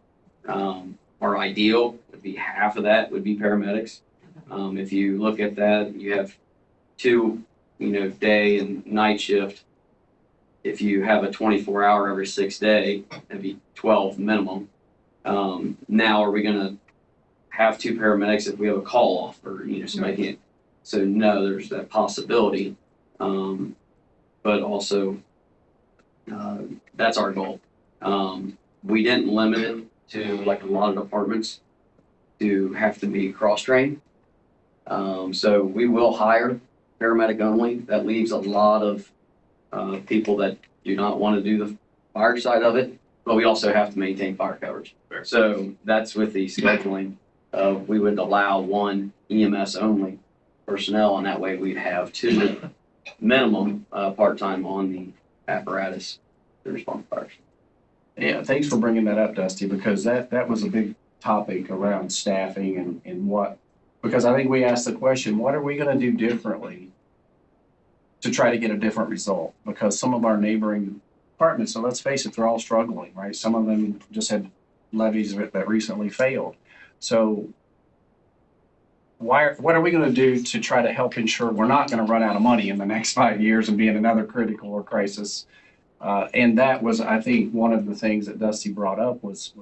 Our ideal would be half of that would be paramedics. If you look at that, you have 2, day and night shift. If you have a 24-hour every 6 day, that'd be 12 minimum. Now, are we going to have 2 paramedics if we have a call off or, somebody can't? So no, there's that possibility. But also, that's our goal. We didn't limit it to like a lot of departments to have to be cross-trained. So we will hire paramedic only. That leaves a lot of people that do not want to do the fire side of it, but we also have to maintain fire coverage. So that's with the scheduling. We would allow 1 EMS only personnel, and that way we'd have 2 minimum part-time on the apparatus to respond to fires. Yeah, thanks for bringing that up, Dusty, because that was a big topic around staffing and because I think we asked the question, what are we going to do differently to try to get a different result? Because some of our neighboring departments, so let's face it, they're all struggling, right? Some of them just had levies that recently failed. So what are we going to do to try to help ensure we're not going to run out of money in the next 5 years and be in another critical or crisis? And that was, I think, one of the things that Dusty brought up was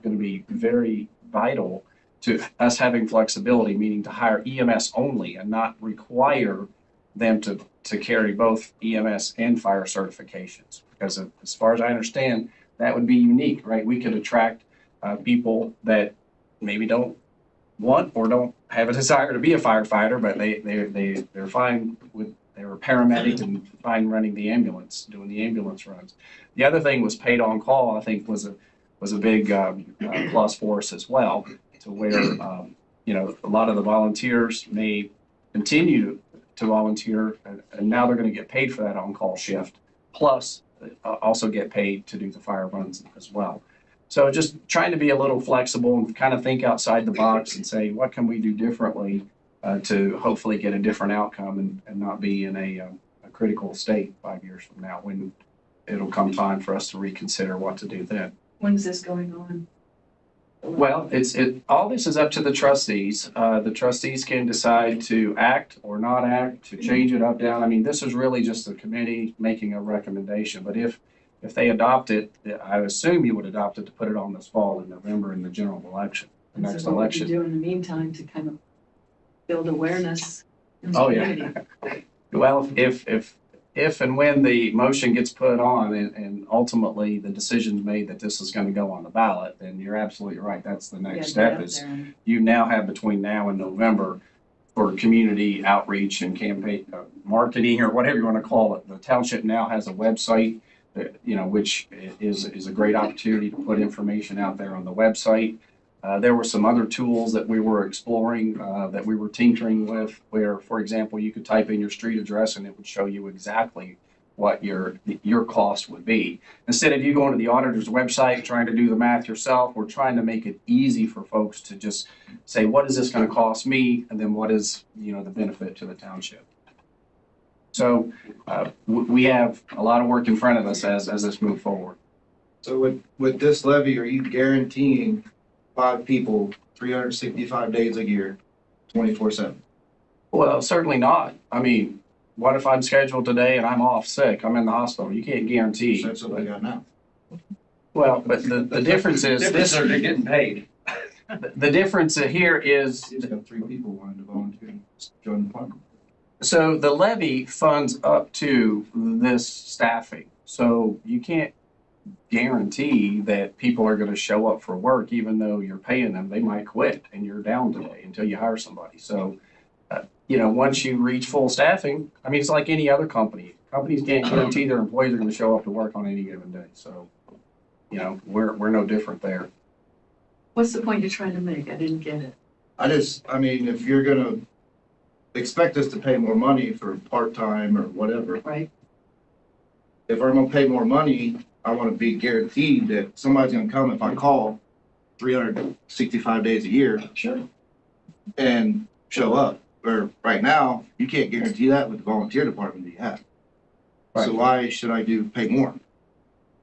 going to be very vital to us having flexibility, meaning to hire EMS only and not require them to carry both EMS and fire certifications. Because as far as I understand, that would be unique, right? We could attract people that maybe don't want or don't have a desire to be a firefighter, but they're fine with, they were paramedic and fine running the ambulance, doing the ambulance runs. The other thing was paid on call, I think was a big plus for us as well, to where, a lot of the volunteers may continue to volunteer and now they're going to get paid for that on-call shift, plus also get paid to do the fire runs as well. So just trying to be a little flexible and kind of think outside the box and say, what can we do differently to hopefully get a different outcome and not be in a critical state 5 years from now when it'll come time for us to reconsider what to do then. When's this going on? Well, all this is up to the trustees. The trustees can decide to act or not act, to change it up, down. I mean, this is really just the committee making a recommendation. But if they adopt it, I assume you would adopt it to put it on this fall in November in the general election, the next So what would election. you do in the meantime to kind of build awareness in the Oh, community? yeah. Well, if and when the motion gets put on and ultimately the decision's made that this is going to go on the ballot, then you're absolutely right. That's the next step is you now have between now and November for community outreach and campaign marketing or whatever you want to call it. The township now has a website that, which is a great opportunity to put information out there on the website. There were some other tools that we were exploring, that we were tinkering with, where, for example, you could type in your street address and it would show you exactly what your cost would be. Instead of you going to the auditor's website trying to do the math yourself, we're trying to make it easy for folks to just say, what is this going to cost me? And then what is, the benefit to the township? So we have a lot of work in front of us as this moves forward. So with this levy, are you guaranteeing 5 people 365 days a year, 24/7? Well, certainly not. I mean, what if I'm scheduled today and I'm off sick? I'm in the hospital. You can't guarantee. That's what I got now. Well, but the difference is They're getting paid. the difference here is, He's got 3 people wanting to volunteer to join the department. so the levy funds up to this staffing. So you can't guarantee that people are going to show up for work, even though you're paying them. They might quit and you're down today until you hire somebody. So, once you reach full staffing, I mean, it's like any other company. Companies can't guarantee their employees are going to show up to work on any given day. So, we're no different there. What's the point you're trying to make? I didn't get it. If you're gonna expect us to pay more money for part-time or whatever, Right. if I'm gonna pay more money, I wanna be guaranteed that somebody's gonna come if I call 365 days a year. Sure. and show up. Or right now, you can't guarantee that with the volunteer department that you have. So why should I pay more?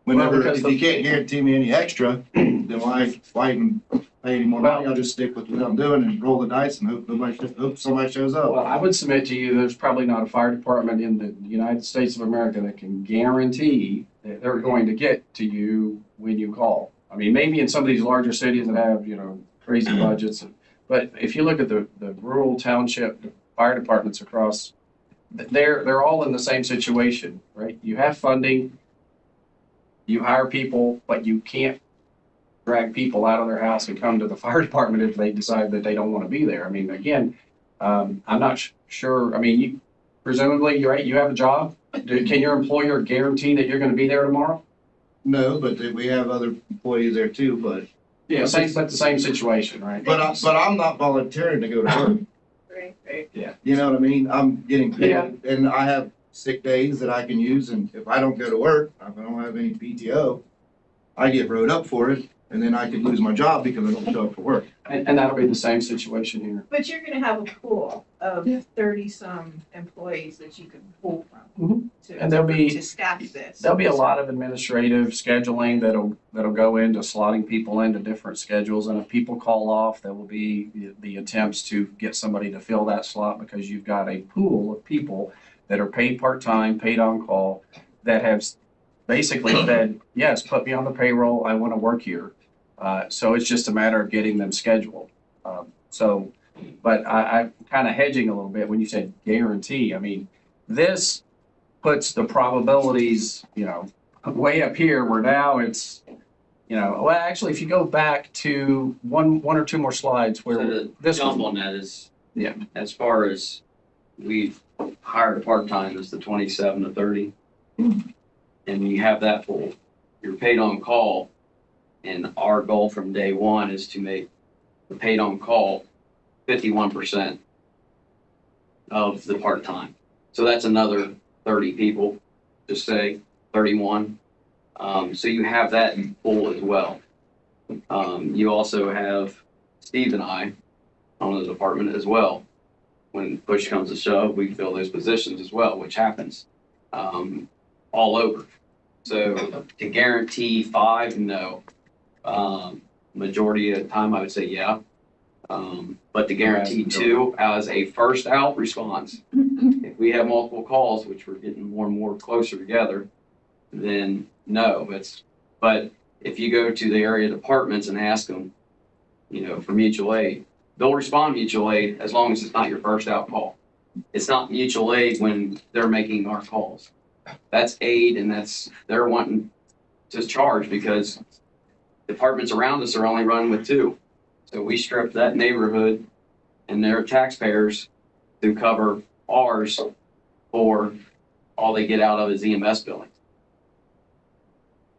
Whenever, because if you can't guarantee me any extra, then why even pay any more money? I'll just stick with what I'm doing and roll the dice and hope somebody shows up. Well, I would submit to you, there's probably not a fire department in the United States of America that can guarantee that they're going to get to you when you call. I mean, maybe in some of these larger cities that have, crazy budgets, but if you look at the rural township fire departments across, they're all in the same situation, right? You have funding, you hire people, but you can't drag people out of their house and come to the fire department if they decide that they don't want to be there. I mean, again, I'm not sure. I mean, you presumably you have a job. Can your employer guarantee that you're going to be there tomorrow? No, but we have other employees there too, but. Yeah, but the same situation, right? But I'm not volunteering to go to work. Right. Yeah. You know what I mean? I'm getting paid, Yeah. and I have sick days that I can use, and if I don't go to work, if I don't have any PTO, I get wrote up for it, and then I could lose my job because I don't show up for work. And that'll be the same situation here. But you're gonna have a pool of 30-some employees that you can pull from And there'll to staff this. There'll be a lot of administrative scheduling that'll go into slotting people into different schedules. And if people call off, there will be the attempts to get somebody to fill that slot because you've got a pool of people that are paid part-time, paid on call, that have basically said, yes, put me on the payroll, I want to work here. So it's just a matter of getting them scheduled. But I'm kind of hedging a little bit when you said guarantee. I mean, this puts the probabilities, way up here where now it's, well, actually, if you go back to one or two more slides where So the this jump one, on that is, Yeah. as far as we've hired a part-time, it's the 27 to 30. And you have that full, you're paid on call. And our goal from day one is to make the paid on call 51% of the part-time. So that's another 30 people, just say 31. So you have that in full as well. You also have Steve and I on the department as well. When push comes to shove, we fill those positions as well, which happens all over. So to guarantee 5, no. Majority of the time, I would say yeah. But to guarantee 2 as a first out response, if we have multiple calls, which we're getting more and more closer together, then no. But if you go to the area departments and ask them, for mutual aid, they'll respond mutual aid as long as it's not your first out call. It's not mutual aid when they're making our calls. That's aid, and they're wanting to charge because departments around us are only running with 2. So we strip that neighborhood and their taxpayers to cover ours for all they get out of is EMS billing.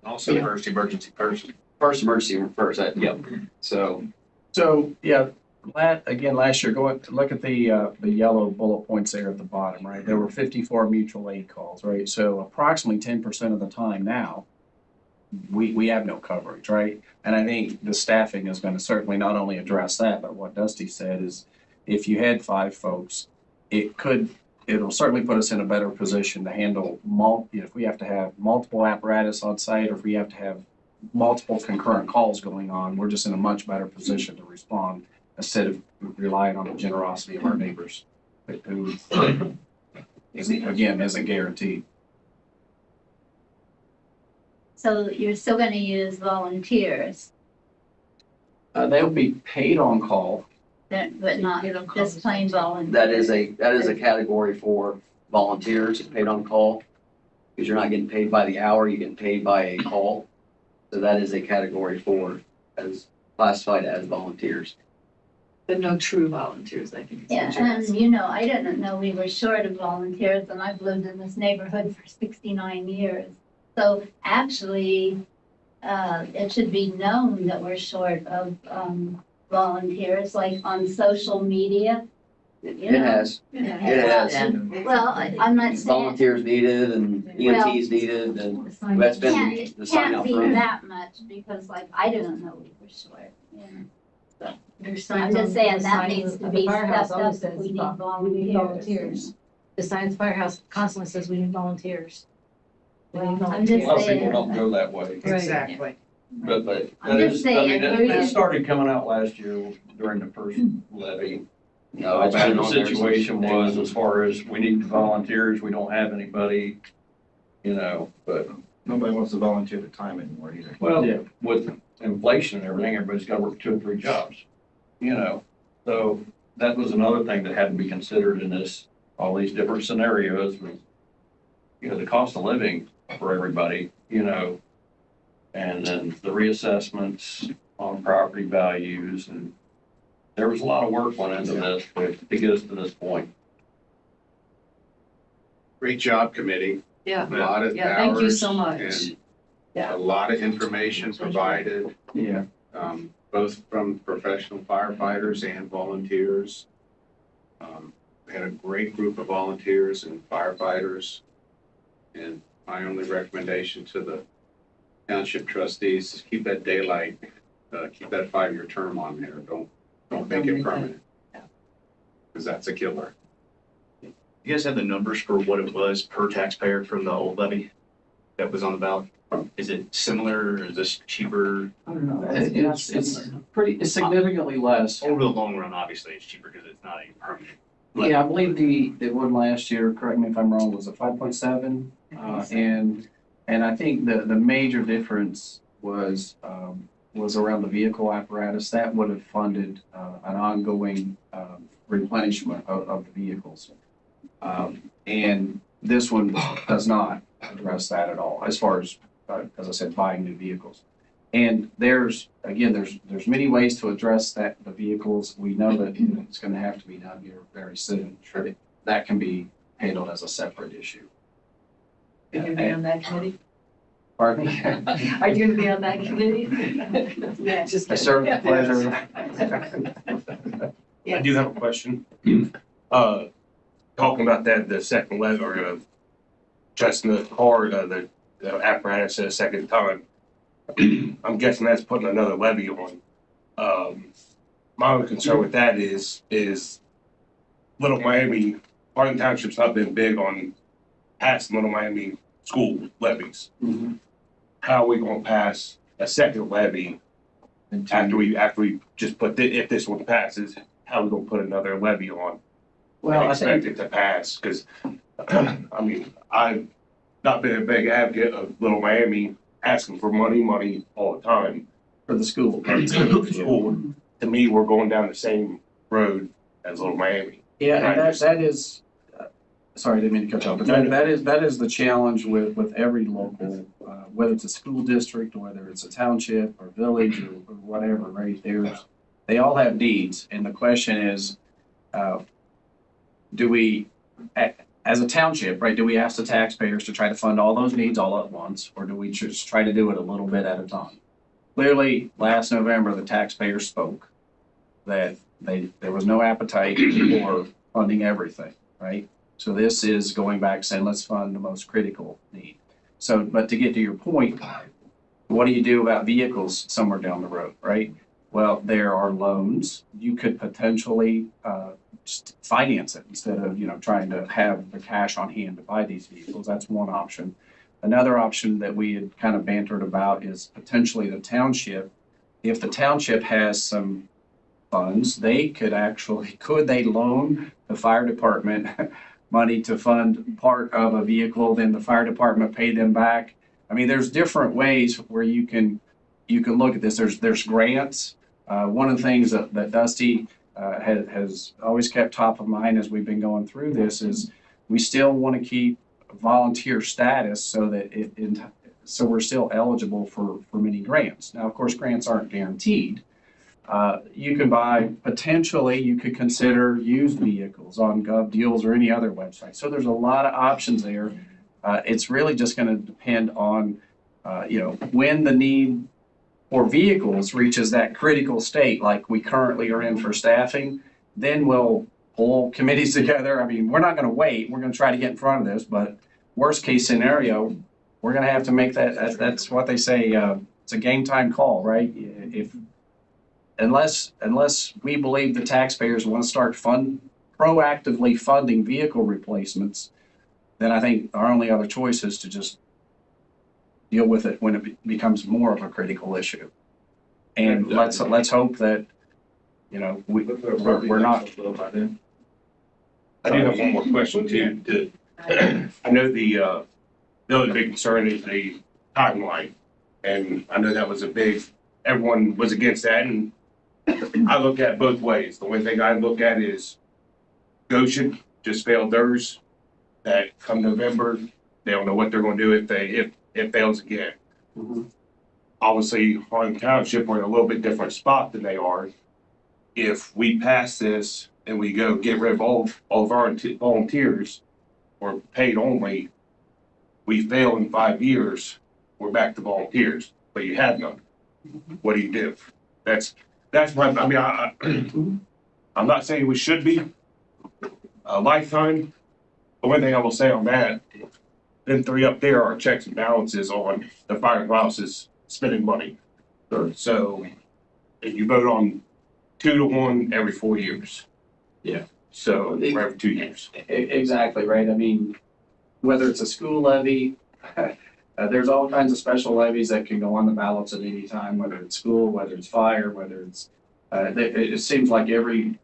Also, first emergency person. First emergency first, yep. So yeah, last year, look at the yellow bullet points there at the bottom, right? There were 54 mutual aid calls, right? So approximately 10% of the time now, we have no coverage, right? And I think the staffing is going to certainly not only address that, but what Dusty said is if you had 5 folks, it'll certainly put us in a better position to handle if we have to have multiple apparatus on site or if we have to have multiple concurrent calls going on, we're just in a much better position to respond instead of relying on the generosity of our neighbors who, again, isn't guaranteed. So you're still gonna use volunteers, They'll be paid on call. but not just plain volunteers? that is a category for volunteers, paid on call. Because you're not getting paid by the hour, you're getting paid by a call. So that is a category as classified as volunteers. But no true volunteers, I think. Yeah, and I didn't know we were short of volunteers, and I've lived in this neighborhood for 69 years. So actually, it should be known that we're short of volunteers, like on social media. It has. It has. Well, I'm not saying. Volunteers needed and EMTs needed, and that's been the sign Can't out be front. that much, because I didn't know we were short. There's I'm signs just on saying the that sign needs of to the be firehouse stepped always up if says we need we need volunteers. The sign at the firehouse constantly says we need volunteers. We need Well, I'm just A lot of people saying, don't go that way. Exactly. But I'm that just is, I mean, saying, it started coming out last year during the first levy. No, How it's bad been the on there situation since- was as far as we need volunteers, we don't have anybody, but, Nobody wants to volunteer the time anymore either. well, with inflation and everything, everybody's gotta work 2 or 3 jobs, So that was another thing that had to be considered in this, all these different scenarios was, the cost of living for everybody, and then the reassessments on property values, and there was a lot of work went into this to get us to this point. Great job, committee. Yeah. A lot of Yeah, thank you hours so much. and Yeah. a lot of information provided, Yeah. both from professional firefighters and volunteers. We had a great group of volunteers and firefighters. And my only recommendation to the township trustees is keep that daylight, keep that 5-year term on there. Don't make it permanent. Because that's a killer. You guys have the numbers for what it was per taxpayer from the old levy that was on the ballot? Is it similar or is this cheaper? It's significantly less. Over the long run, obviously, it's cheaper because it's not a permanent. Yeah, I believe the one last year, correct me if I'm wrong, was a 5.7. And I think the major difference was around the vehicle apparatus. That would have funded an ongoing replenishment of the vehicles. And this one does not address that at all, as far as I said, buying new vehicles. And there's many ways to address the vehicles. We know that it's going to have to be done here very soon. Sure, that can be handled as a separate issue. Are you gonna be on that committee? Pardon me? Are you gonna be on that committee? Yeah, just I kidding. serve with pleasure. I do have a question. Talking about that, the second levy or adjusting the car, the apparatus at a second time. I'm guessing that's putting another levy on. My only concern with that is Little Miami, Harlan Township's not been big on passing Little Miami school levies. Mhm. How are we gonna pass a second levy after we just put, if this one passes, how are we gonna put another levy on? Well, And I expect think it to pass, because, I mean, I've not been a big advocate of Little Miami asking for money all the time. for the school. School, to me, we're going down the same road as Little Miami. Yeah, and Right. that is, sorry, I didn't mean to cut you off, but that is the challenge with every local, whether it's a school district, or whether it's a township or village or whatever, right? They all have needs, and the question is, do we, as a township, right, do we ask the taxpayers to try to fund all those needs all at once, or do we just try to do it a little bit at a time? Clearly, last November, the taxpayers spoke that there was no appetite for funding everything, right? So this is going back saying, let's fund the most critical need. So, but to get to your point, what do you do about vehicles somewhere down the road, right? Well, there are loans. You could potentially just finance it instead of, trying to have the cash on hand to buy these vehicles. That's one option. Another option that we had kind of bantered about is potentially the township. If the township has some funds, could they loan the fire department money to fund part of a vehicle, then the fire department pay them back? I mean, there's different ways where you can look at this. There's grants. One of the things that Dusty has always kept top of mind as we've been going through this is we still want to keep volunteer status so that so we're still eligible for many grants. Now, of course, grants aren't guaranteed. You could consider used vehicles on Gov Deals or any other website. So there's a lot of options there. It's really just going to depend on, when the need for vehicles reaches that critical state, like we currently are in for staffing, then we'll pull committees together. I mean, we're not going to wait. We're going to try to get in front of this, but worst case scenario, we're going to have to make that's what they say. It's a game time call, right? unless we believe the taxpayers want to start proactively funding vehicle replacements, then I think our only other choice is to just deal with it when it becomes more of a critical issue. And let's hope that, you know, we're not. I do have one more question too. I know the other big concern is the timeline. And I know that was everyone was against that. And I look at it both ways. The one thing I look at is Goshen just failed theirs. That come November, they don't know what they're going to do if it fails again. Obviously, Harlan Township, we're in a little bit different spot than they are. If we pass this and we go get rid of all of our volunteers or paid only, we fail in 5 years, we're back to volunteers, but you have none. What do you do? That's my, I mean, I'm not saying we should be a lifetime. The one thing I will say on that, them three up there are checks and balances on the firehouses spending money. So if you vote on 2-to-1 every 4 years. Yeah. So every 2 years. Exactly, right? I mean, whether it's a school levy, there's all kinds of special levies that can go on the ballots at any time, whether it's school, whether it's fire, whether it's, it seems like every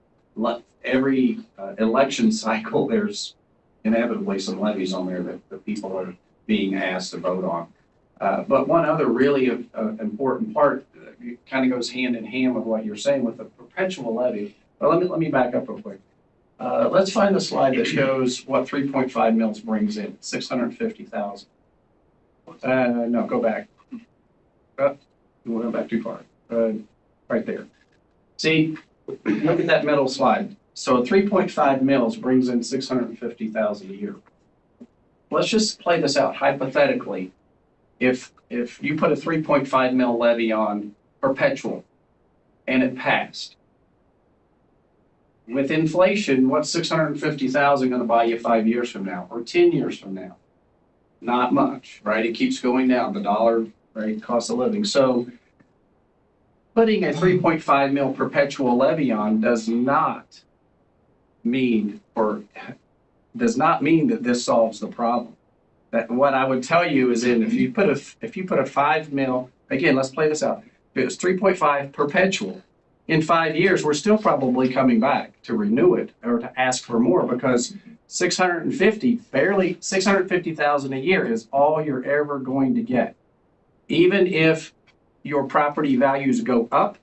election cycle, there's inevitably some levies on there that people are being asked to vote on. But one other really important part kind of goes hand in hand with what you're saying with the perpetual levy. Well, let me back up real quick. Let's find the slide that shows what 3.5 mils brings in, 650,000. No, go back. You went back too far. Right there. See, look at that middle slide. So 3.5 mils brings in 650,000 a year. Let's just play this out hypothetically. If you put a 3.5 mil levy on perpetual and it passed, with inflation, what's 650,000 going to buy you 5 years from now or 10 years from now? Not much, right? It keeps going down, the dollar, right, cost of living. So putting a 3.5 mil perpetual levy on does not mean that this solves the problem. That what I would tell you is if you put a 5 mil, again, let's play this out. If it was 3.5 perpetual, in 5 years, we're still probably coming back to renew it or to ask for more because 650,000 a year is all you're ever going to get. Even if your property values go up,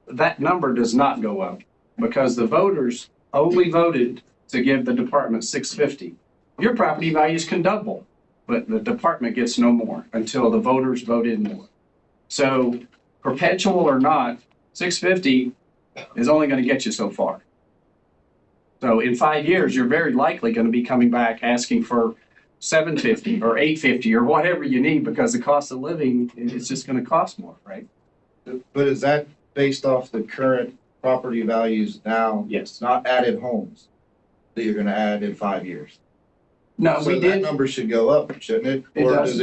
that number does not go up because the voters only voted to give the department 650. Your property values can double, but the department gets no more until the voters vote in more. So perpetual or not, 650 is only going to get you so far. So in 5 years, you're very likely going to be coming back asking for 750 or 850 or whatever you need because the cost of living is just going to cost more, right? But is that based off the current property values now? Yes. Not added homes that you're gonna add in 5 years? No, So we that did. number should go up, shouldn't it? It Or does. does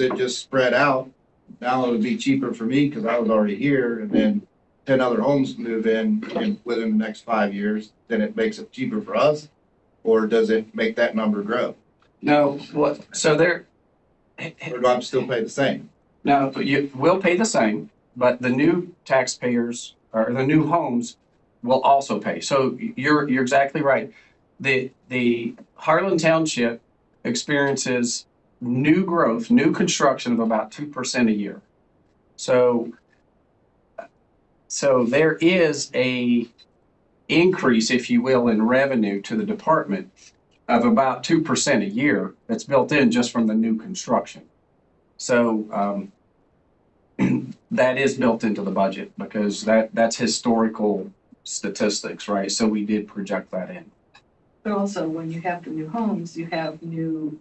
it just spread out? Now it would be cheaper for me because I was already here and then 10 other homes move in within the next 5 years, then it makes it cheaper for us? Or does it make that number grow? No, so there. Or do I still pay the same? No, you will pay the same, but the new taxpayers or the new homes will also pay. So you're exactly right. The Harlan Township experiences new growth, new construction of about 2% a year. So there is a increase, if you will, in revenue to the department of about 2% a year that's built in just from the new construction. So that is built into the budget because that's historical statistics, right? So we did project that in. But also, when you have the new homes, you have new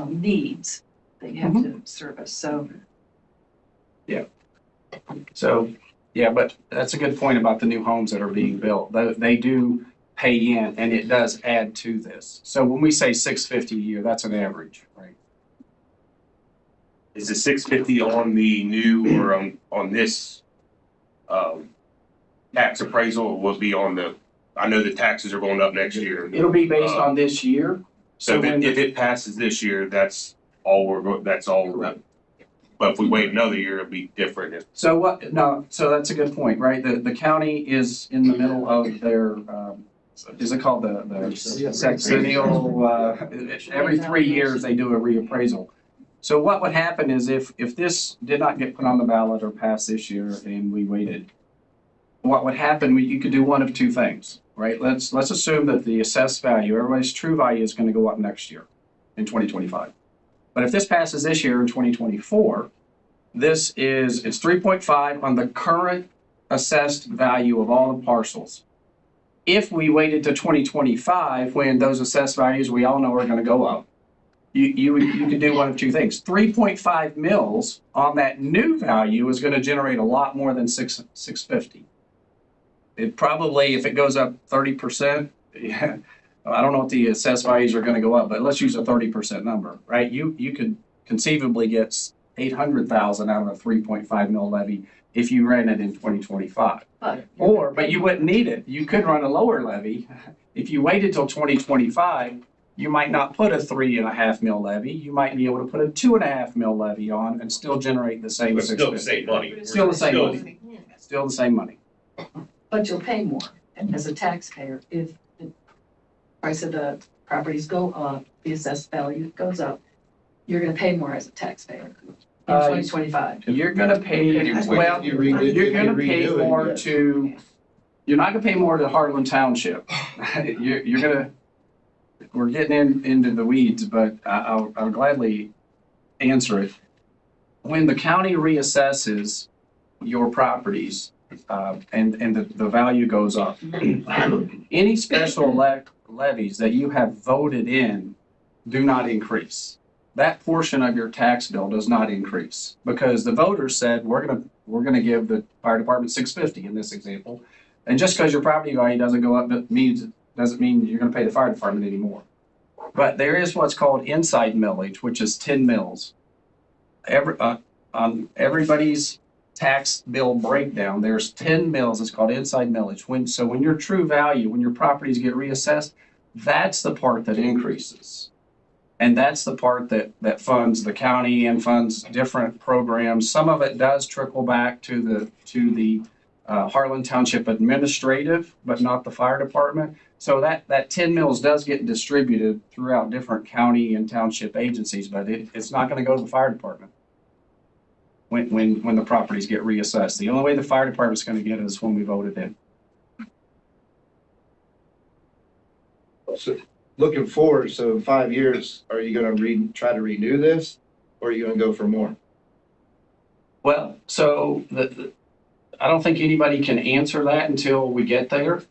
needs that you have to service, so. So, yeah, but that's a good point about the new homes that are being built. They do pay in, and it does add to this. So when we say 650 a year, that's an average, right? Is the 650 on the new or on this tax appraisal will be on the, I know the taxes are going up next year. It'll be based on this year. So if when if it passes this year, that's all that's all. But if we wait another year, it'll be different. So what, no, so that's a good point, right? The county is in the middle of their, is it called the sexennial, every 3 years they do a reappraisal. So what would happen is if this did not get put on the ballot or pass this year and we waited, what would happen, you could do one of two things, right? Let's assume that the assessed value, everybody's true value is gonna go up next year in 2025. But if this passes this year in 2024, it's 3.5 on the current assessed value of all the parcels. If we waited to 2025, when those assessed values we all know are gonna go up, you could do one of two things. 3.5 mils on that new value is gonna generate a lot more than 650. It probably, if it goes up 30%, yeah, I don't know what the assessed values are gonna go up, but let's use a 30% number, right? You could conceivably get 800,000 out of a 3.5 mil levy if you ran it in 2025. But you wouldn't need it. You could run a lower levy. If you waited till 2025, you might not put a 3.5 mil levy. You might be able to put a 2.5 mil levy on and still generate the same. But still the same money. Still the same money. Still the same money. But you'll pay more as a taxpayer if the price of the properties go up, the assessed value goes up. You're gonna pay more as a taxpayer in 2025. You're gonna pay, well, you're gonna pay more to, you're not gonna pay more to Harlan Township. You're gonna, we're getting into the weeds, but I'll gladly answer it. When the county reassesses your properties, and the value goes up, any special levies that you have voted in do not increase. That portion of your tax bill does not increase because the voters said we're gonna give the fire department $650 in this example, and just because your property value doesn't go up doesn't mean you're gonna pay the fire department anymore. But there is what's called inside millage, which is 10 mils. On everybody's tax bill breakdown, there's 10 mils. It's called inside millage. When your true value, when your properties get reassessed, that's the part that increases. And that's the part that funds the county and funds different programs. Some of it does trickle back to the Harlan Township administrative, but not the fire department. So that 10 mils does get distributed throughout different county and township agencies, but it's not going to go to the fire department when the properties get reassessed. The only way the fire department's going to get it is when we vote it in. So looking forward, so in 5 years, are you gonna try to renew this, or are you gonna go for more? Well, so I don't think anybody can answer that until we get there.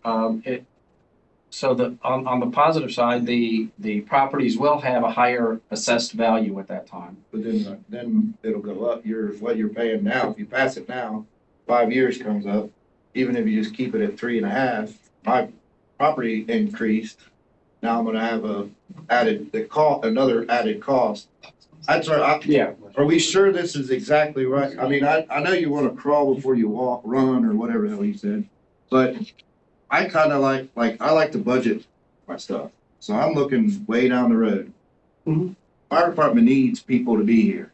So on the positive side, the properties will have a higher assessed value at that time. But then it'll go up. What you're paying now, if you pass it now, 5 years comes up, even if you just keep it at 3.5, my property increased. Now I'm gonna have another added cost. That's right. Yeah. Are we sure this is exactly right? I mean, I know you wanna crawl before you walk, run, or whatever the hell you said, but I kinda I like to budget my stuff. So I'm looking way down the road. Mhm. Fire department needs people to be here.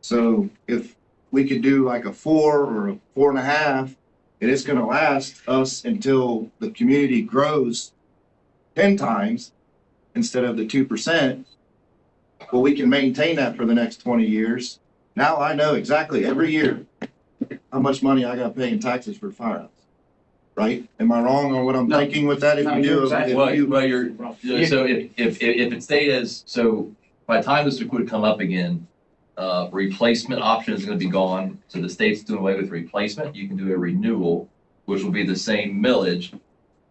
So if we could do like a 4 or a 4.5, and it's gonna last us until the community grows 10 times instead of the 2%, well, we can maintain that for the next 20 years. Now I know exactly every year how much money I got paying taxes for firehouse. Right? Am I wrong on what I'm thinking with that? If No, you you're do, exactly if Well, you, so if it stayed as, so by the time this would come up again, replacement option is gonna be gone. So the state's doing away with replacement. You can do a renewal, which will be the same millage.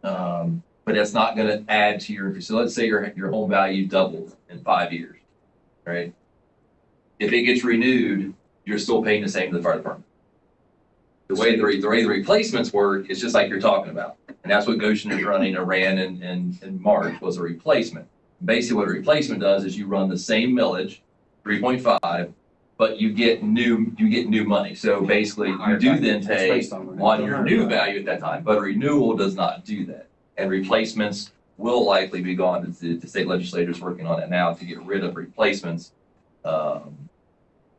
But it's not gonna add to your, so let's say your home value doubled in 5 years, right? If it gets renewed, you're still paying the same to the fire department. The way the replacements work is just like you're talking about. And that's what Goshen is running or ran in March was a replacement. Basically what a replacement does is you run the same millage, 3.5, but you get new money. So basically, you do then It's pay based on on your new value at that time, but a renewal does not do that. And replacements will likely be gone. The state legislators working on it now to get rid of replacements.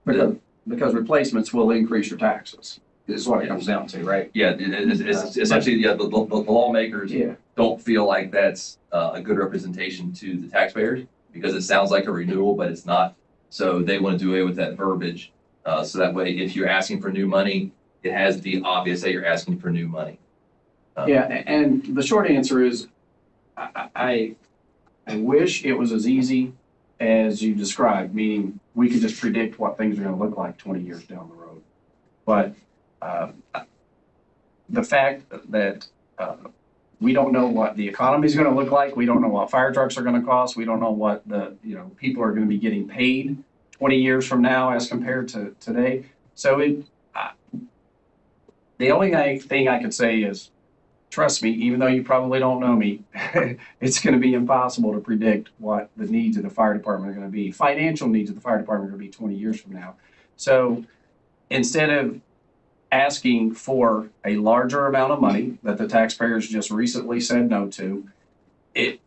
Because replacements will increase your taxes, is what it comes down to, right? Yeah, it's essentially, yeah, the lawmakers Yeah. don't feel like that's a good representation to the taxpayers because it sounds like a renewal, but it's not. So they want to do away with that verbiage. So that way, if you're asking for new money, it has to be obvious that you're asking for new money. Yeah, and the short answer is, I wish it was as easy as you described, meaning we could just predict what things are gonna look like 20 years down the road. But the fact that we don't know what the economy is gonna look like, we don't know what fire trucks are gonna cost, we don't know what people are gonna be getting paid 20 years from now as compared to today. So the only thing I could say is, trust me, even though you probably don't know me, it's going to be impossible to predict what the needs of the fire department are going to be. Financial needs of the fire department are going to be 20 years from now. So instead of asking for a larger amount of money that the taxpayers just recently said no to, it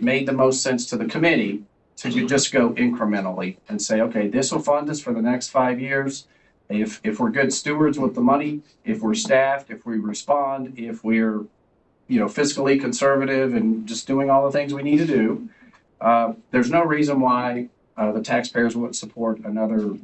made the most sense to the committee to just go incrementally and say, okay, this will fund us for the next 5 years. If we're good stewards with the money, if we're staffed, if we respond, if we're, fiscally conservative and just doing all the things we need to do, there's no reason why the taxpayers wouldn't support another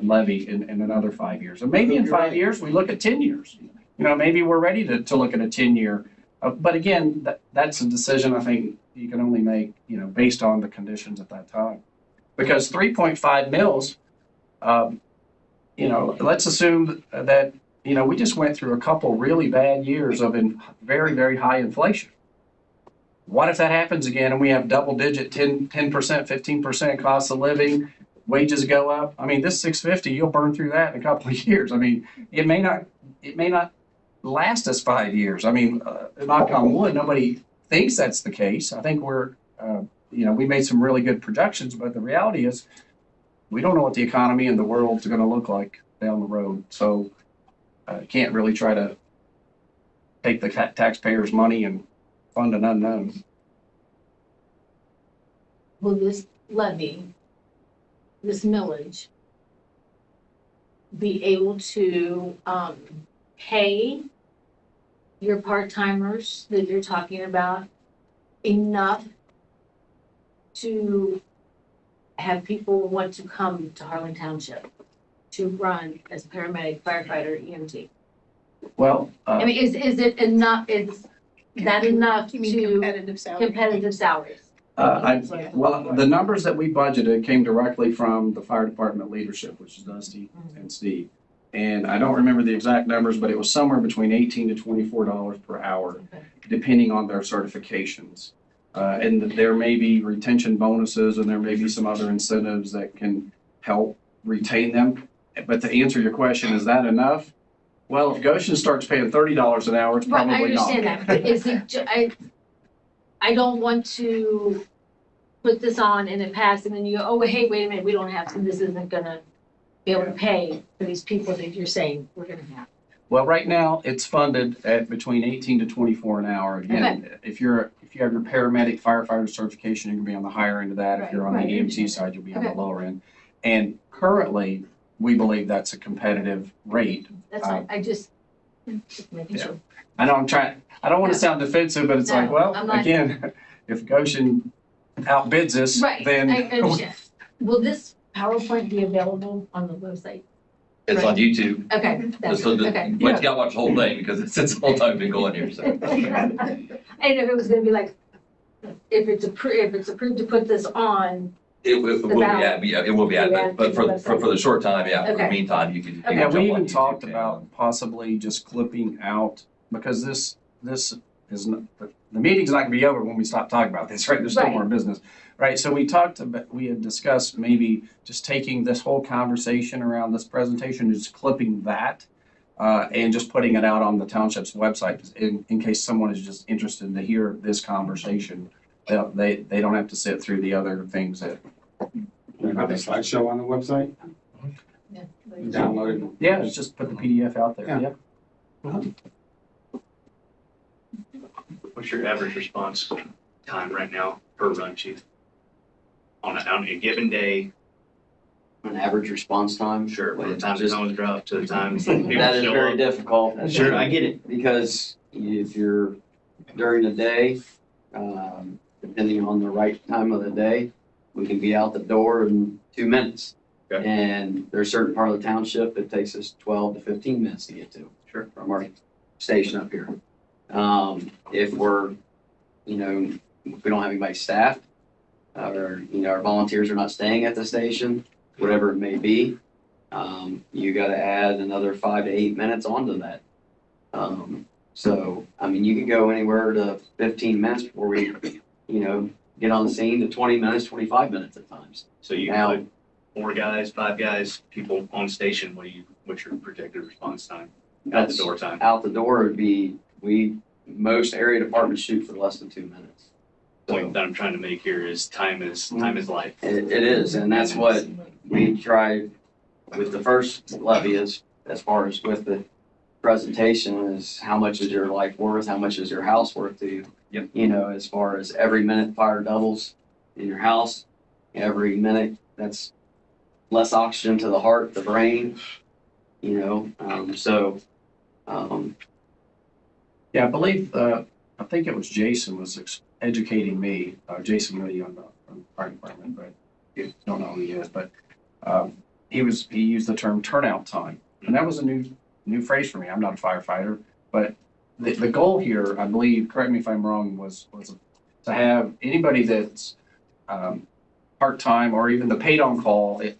levy in another 5 years. And maybe in 5 years, we look at 10 years. Maybe we're ready to look at a 10-year. But again, that's a decision I think you can only make, based on the conditions at that time. Because 3.5 mils, let's assume that, we just went through a couple really bad years of very, very high inflation. What if that happens again and we have double digit 10%, 15% cost of living, wages go up? I mean, this 650, you'll burn through that in a couple of years. I mean, it may not last us 5 years. I mean, knock on wood, nobody thinks that's the case. I think we made some really good projections, but the reality is we don't know what the economy and the world's going to look like down the road. So can't really try to take the taxpayers' money and fund an unknown. Will this levy, this millage, be able to pay your part-timers that you're talking about enough to have people want to come to Harlan Township to run as paramedic, firefighter, EMT? Well, I mean, is it enough, is that enough You mean to competitive salary? competitive salaries? well, the numbers that we budgeted came directly from the fire department leadership, which is Dusty and Steve. And I don't remember the exact numbers, but it was somewhere between $18 to $24 per hour, depending on their certifications. And there may be retention bonuses and there may be some other incentives that can help retain them. But to answer your question, is that enough? Well, if Goshen starts paying $30 an hour, it's probably not. Right, I understand that, but is it, I don't want to put this on and it pass and then you go, oh, hey, wait a minute, we don't have, this isn't gonna be able to pay for these people that you're saying we're gonna have. Well, right now, it's funded at between 18 to 24 an hour. Again, if you have your paramedic firefighter certification, you're gonna be on the higher end of that. If you're on the EMT side, you'll be on the lower end. And currently, we believe that's a competitive rate. That's fine, I just making sure. I know I don't want to sound defensive, but it's like, well, again, if Goshen outbids us, Right, then. I understand. Will this PowerPoint be available on the website? It's on YouTube. Okay, that's, So okay. but you gotta watch the whole thing because it's the whole time been going here, so. I didn't know if it was gonna be like, if it's approved to put this on. It will be, it will be added, but for the short time, for the Okay. meantime, you can. Yeah, we even talked about possibly just clipping out, because this is not, the meeting's not gonna be over when we stop talking about this, right? There's still more business, right? So we had discussed maybe just taking this whole conversation around this presentation, just clipping that, and just putting it out on the township's website in case someone is just interested to hear this conversation. They don't have to sit through the other things that. You have a slideshow on the website? Download. Yeah, it's just put the PDF out there, Yeah. yep. What's your average response time right now per run, chief? On a given day, An average response time. sure, from the It's time the just- cones drop to the time people That is show very up. difficult. Sure, I get it. Because if you're during the day, depending on the right time of the day, we can be out the door in 2 minutes. Okay. And there's certain part of the township that takes us 12 to 15 minutes to get to. Sure. From our station up here. If we're, if we don't have anybody staffed, or, our volunteers are not staying at the station, whatever it may be, you gotta add another 5 to 8 minutes onto that. So, you can go anywhere to 15 minutes before we, get on the scene, to 20 minutes, 25 minutes at times. So you Now- can put 4 guys, 5 guys, people on station, what's your projected response time? Out the door time? Out the door would be, most area departments shoot for less than 2 minutes. Point that I'm trying to make here is time is life. It is, and that's what we try with the first levy as far as with the presentation is how much is your life worth, how much is your house worth to you? Yep. As far as every minute fire doubles in your house, every minute that's less oxygen to the heart, the brain, Yeah, I believe, I think it was Jason was educating me, Jason Moody on the fire department, but you don't know who he is, but he used the term turnout time. And that was a new phrase for me. I'm not a firefighter, but the goal here, I believe, correct me if I'm wrong, was to have anybody that's part-time or even the paid on call, if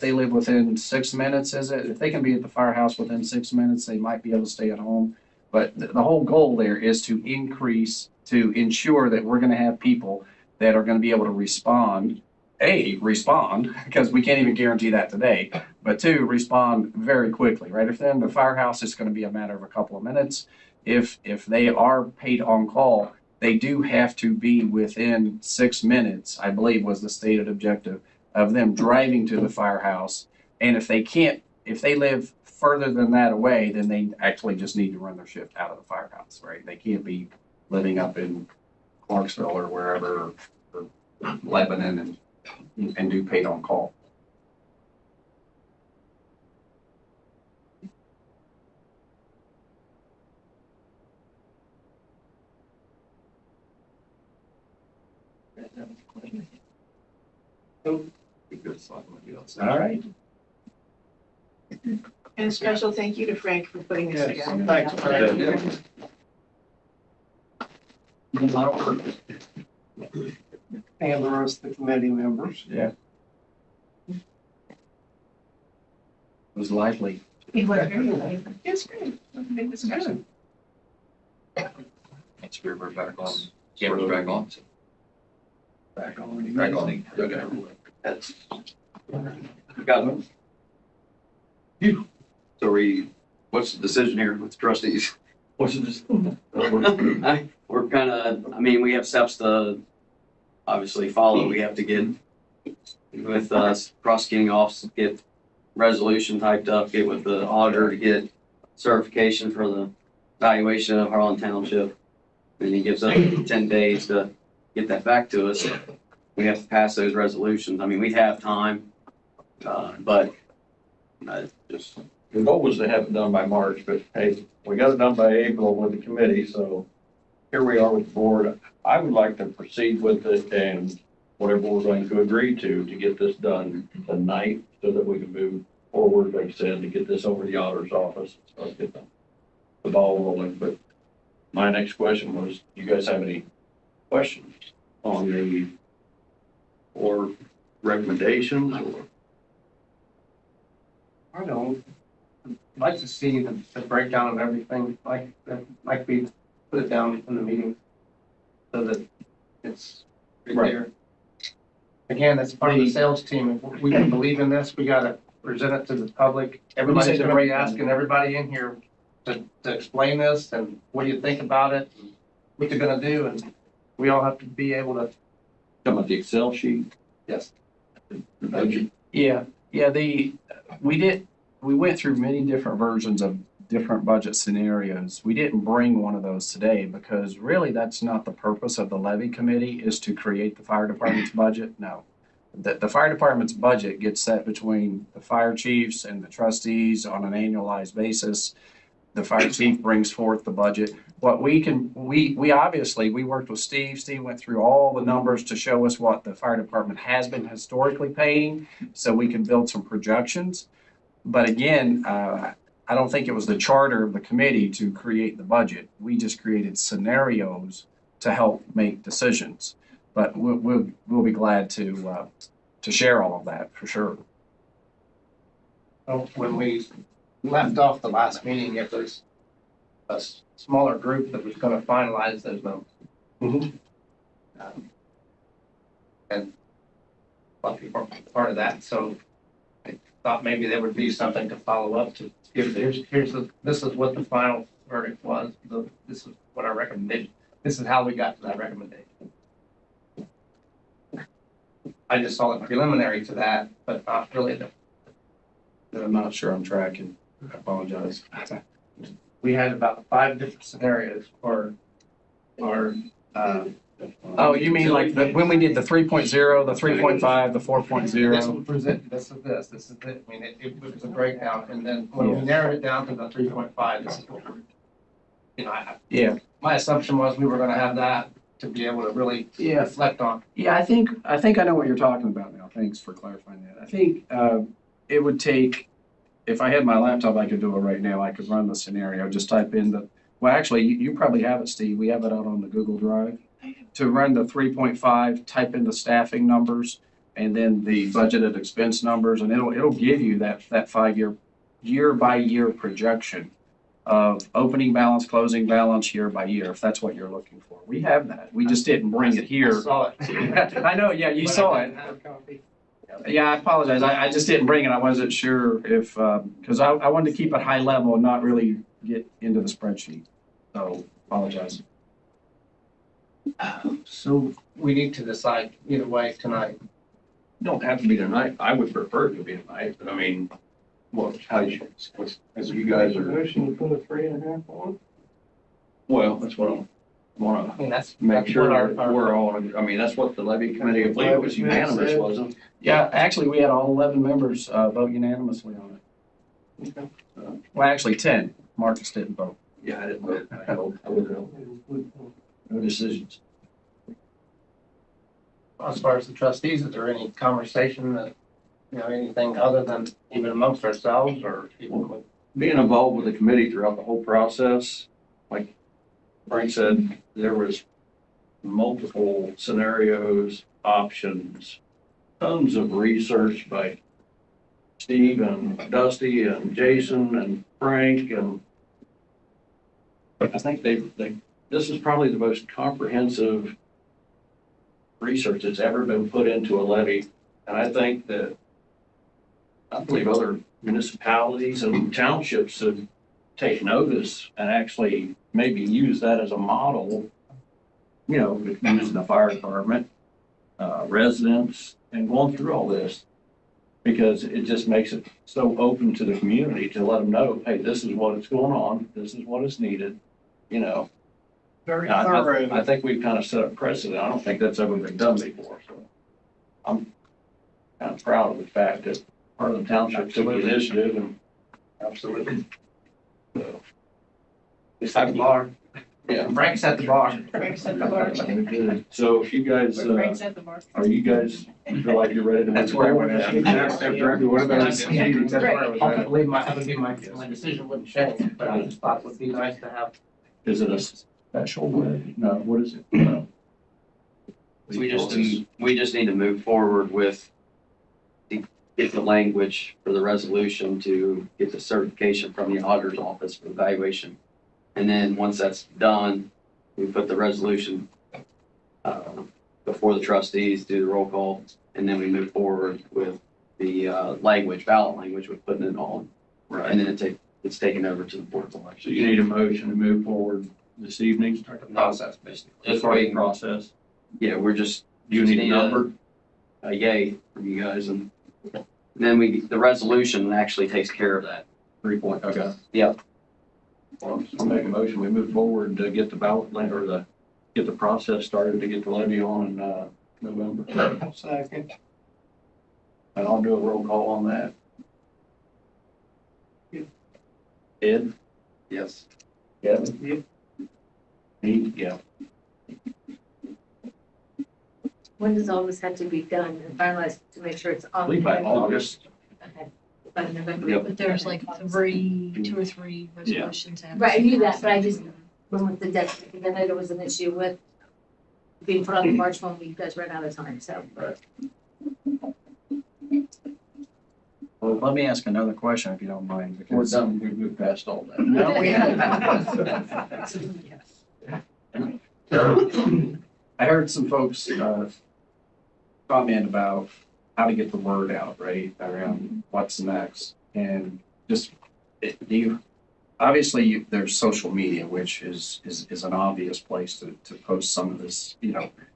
they live within 6 minutes, is it? If they can be at the firehouse within 6 minutes, they might be able to stay at home. But the whole goal there is to ensure that we're going to have people that are going to be able to respond, because we can't even guarantee that today, but 2, respond very quickly, right? If they're in the firehouse, it's going to be a matter of a couple of minutes. If they are paid on call, they do have to be within 6 minutes, I believe was the stated objective of them driving to the firehouse. And if they live further than that away, then they actually just need to run their shift out of the firehouse, right? They can't be living up in Clarksville or wherever, or Lebanon, and do paid on call. All right. And a special thank you to Frank for putting this Yes, together. thanks, Frank. And the rest of the committee members. Yeah. It was lively. It was very nice. It's great. Big discussion. It's we're back on. Yeah, we're back on. Back on. Back on. Okay. that's, got it. So what's the decision here with the trustees? What's this? We're we have steps to obviously follow. We have to get with prosecuting office, get resolution typed up, get with the auditor to get certification for the valuation of Harlan Township. And he gives us 10 days to get that back to us. We have to pass those resolutions. We have time, but just. The goal was to have it done by March, but hey, we got it done by April with the committee, so here we are with the board. I would like to proceed with it and whatever we're going to agree to get this done tonight so that we can move forward, like I said, to get this over to the auditor's office and start getting the ball rolling. But my next question was, do you guys have any questions on the, or recommendations or? I don't. I'd like to see the breakdown of everything, like we put it down in the meeting, so that it's right there. Again, that's part of the sales team. If we can believe in this, we gotta present it to the public. Everybody's gonna be asking everybody in here to explain this, and what do you think about it, and what they're gonna do, and we all have to be able to. Talking about the Excel sheet? Yes. The budget? Yeah, Yeah, we went through many different versions of different budget scenarios. We didn't bring one of those today because really that's not the purpose of the levy committee, is to create the fire department's budget. No. The fire department's budget gets set between the fire chiefs and the trustees on an annualized basis. The fire chief brings forth the budget. What we obviously, we worked with Steve. Steve went through all the numbers to show us what the fire department has been historically paying, so we can build some projections. But again, I don't think it was the charter of the committee to create the budget. We just created scenarios to help make decisions. But we'll be glad to share all of that for sure. Well, when we left off the last meeting, it was a smaller group that was gonna finalize those numbers. And a lot of people are part of that, so I thought maybe there would be something to follow up to. This is what the final verdict was, this is what our recommendation, this is how we got to that recommendation. I just saw the preliminary to that, but not really I'm not sure I'm tracking. I apologize. we had about 5 different scenarios for our, Oh, you mean like when we did the 3.0, the 3.5, the 4.0? this is it, I mean, it was a breakdown, and then when we narrowed it down to the 3.5, this is what we're, Yeah. my assumption was we were gonna have that to be able to really reflect on. Yeah, I think I know what you're talking about now. Thanks for clarifying that. I think it would take, if I had my laptop, I could do it right now. I could run the scenario, just type in well, actually, you probably have it, Steve. We have it out on the Google Drive. To run the 3.5, type in the staffing numbers and then the budgeted expense numbers, and it'll give you that 5-year, year-by-year projection of opening balance, closing balance, year by year, if that's what you're looking for. We have that. We just didn't bring it here. I saw it. I know, yeah, you saw it. Yeah, I apologize. I just didn't bring it. I wasn't sure if, because I wanted to keep it high level and not really get into the spreadsheet. So, apologize. So we need to decide either way tonight. Don't have to be tonight. I would prefer it to be tonight, but I mean, as you guys are, Motion to put a 3.5 on? well, that's what I want I mean, that's. to make that's sure what that we're all, I mean, that's what the levy committee, I believe it was unanimous, wasn't it? Yeah, actually, we had all 11 members vote unanimously on it. Well, actually, 10. Marcus didn't vote. Yeah, I didn't vote. I wouldn't know. No decisions. As far as the trustees, is there any conversation that, anything other than even amongst ourselves or even with? Being involved with the committee throughout the whole process, like Frank said, there was multiple scenarios, options, tons of research by Steve and Dusty and Jason and Frank, and I think this is probably the most comprehensive research that's ever been put into a levy. And I think that, I believe other municipalities and townships should take notice and actually maybe use that as a model, using the fire department, residents, and going through all this. Because it just makes it so open to the community to let them know, hey, this is what's going on, this is what is needed, Very I think we've kind of set a precedent. I don't think that's ever been done before, so I'm kind of proud of the fact that Harlan Township took the initiative and. Absolutely. So, We set the bar. yeah. Frank set the bar. So if you guys, Frank's at the bar. are you guys feel like you're ready to? That's where I went. After every one of those meetings, that's where I was I at. believe my decision wouldn't change, but I just thought it would be nice to have. Is it a special way? No, what is it? No. We just need to move forward with get the language for the resolution to get the certification from the auditor's office for evaluation. And then once that's done, we put the resolution before the trustees, do the roll call, and then we move forward with the ballot language, with putting it on. Right. And then it's taken over to the board of So elections. you need a motion to move forward this evening? Start the process, basically. Just Start the waiting. process. Yeah, we're just. Do you need a need number? a yay from you guys, and then the resolution actually takes care of that. 3 point, okay. Yep. Well, I'll make a motion, we move forward to get the ballot, or get the process started to get the levy on in, November. Second. And I'll do a roll call on that. Ed? Yes. Kevin? Me? Yeah. When does all this have to be done and finalized to make sure it's I on? believe by August. Okay. By November. Yep. But there's like two or three resolutions. Right, I knew that, but I just, when with the debt, then there was an issue with being put on the March one, you guys ran out of time, so. Well, let me ask another question if you don't mind. We're Because done, we've moved past all that. No, we I heard some folks comment about how to get the word out, right, around what's next. And just, obviously, there's social media, which is an obvious place to post some of this,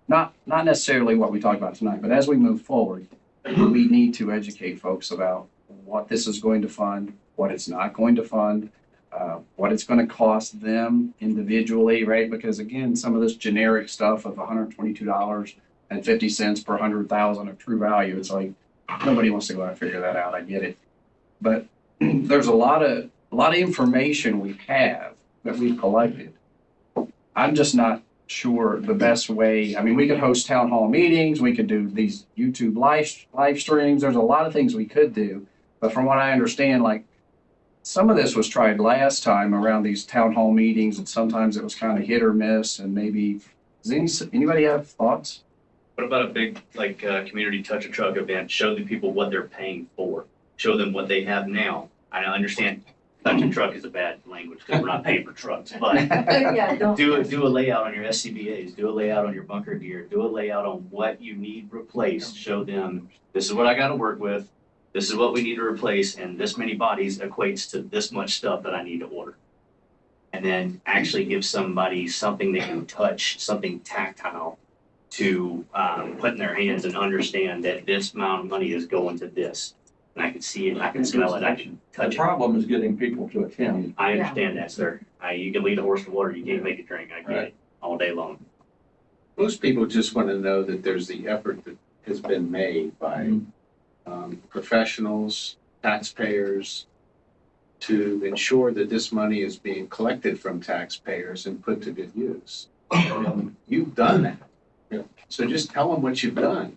not necessarily what we talked about tonight, but as we move forward, we need to educate folks about what this is going to fund, what it's not going to fund, what it's going to cost them individually, right? Because again, some of this generic stuff of $122.50 per 100,000 of true value, it's like, nobody wants to go out and figure that out. I get it. But there's a lot of information we have that we've collected. I'm just not sure the best way. I mean, we could host town hall meetings. We could do these YouTube live streams. There's a lot of things we could do. But from what I understand, like some of this was tried last time around these town hall meetings, and sometimes it was kind of hit or miss. And maybe, does anybody have thoughts? What about a big, community touch a truck event? Show the people what they're paying for. Show them what they have now. I understand touch a truck is a bad language because we're not paying for trucks, but do a layout on your SCBAs, do a layout on your bunker gear, do a layout on what you need replaced. Show them, this is what I got to work with. This is what we need to replace, and this many bodies equates to this much stuff that I need to order. And then actually give somebody something they can touch, something tactile to put in their hands and understand that this amount of money is going to this. And I can see it, I can smell it, I can touch The it. problem is getting people to attend. I understand that, sir. You can lead a horse to water, you can't make it drink. I get it all day long. Most people just want to know that there's the effort that has been made by professionals, taxpayers, to ensure that this money is being collected from taxpayers and put to good use. You've done that. So just tell them what you've done.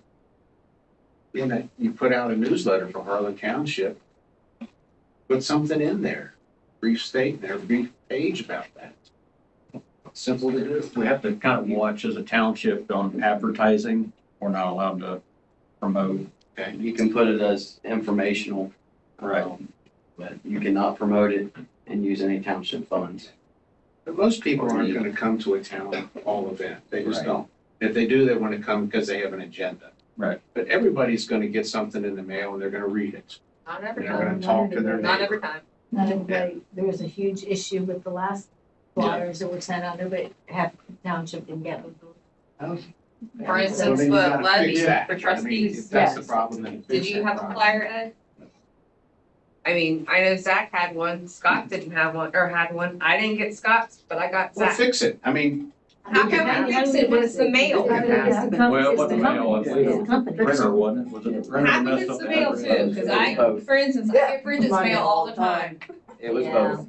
You put out a newsletter for Harlan Township. Put something in there, brief statement, or brief page about that. Simple to do. We have to kind of watch as a township on advertising. We're not allowed to promote. Okay. You can put it as informational. Right. But you cannot promote it and use any township funds. But most people aren't going to come to a town hall event. They just don't. If they do, they want to come because they have an agenda. Right. But everybody's going to get something in the mail and they're going to read it. Not And every they're going time. to talk to their Not neighbor. every time. Not everybody, there was a huge issue with the last flyers that were sent out, everybody, half the township didn't get them. For instance, So then you the gotta levy fix that. for I mean, trustees. if that's the Yes. problem, then Did fix you that have a problem. flyer, Ed? I mean, I know Zach had one, Scott didn't have one, or had one. I didn't get Scott's, but I got Well, Zach. fix it. I mean, How can we fix it when it's the mail? Well, it wasn't mail, it was It's the company. printer, wasn't it? Was it the printer How that come messed it's up the mail too? Cause I, for instance, I get Bridget's mail all the time. It was Yeah. both.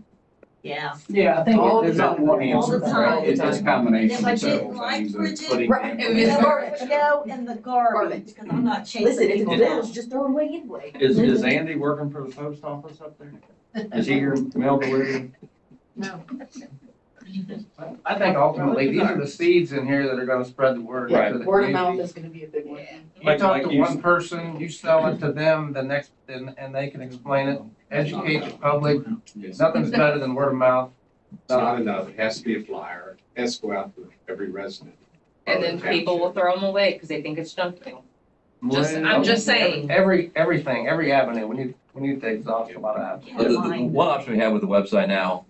Yeah. Yeah, I think All there's the not one time. All answer. the for time. it. It's a combination If I of several didn't like things. and Bridget, putting Right. in- It was Garbage go in the garbage, because I'm not chasing Listen, if people it's down, bills, just throw it away anyway. Is Andy working for the post office up there? Is he your mail delivery? No. I think ultimately, these are the seeds in here that are gonna spread the word. Right. to the Word of community. mouth is gonna be a big one. You talk to one person, you sell it to them, the next, and they can explain it, educate the public. Nothing's better than word of mouth. it's not enough. It has to be a flyer. It has to go out to every resident. And then people will throw them away because they think it's junk mail. I'm just saying. Everything, every avenue, we need to exhaust a lot of that. The one option we have with the website now,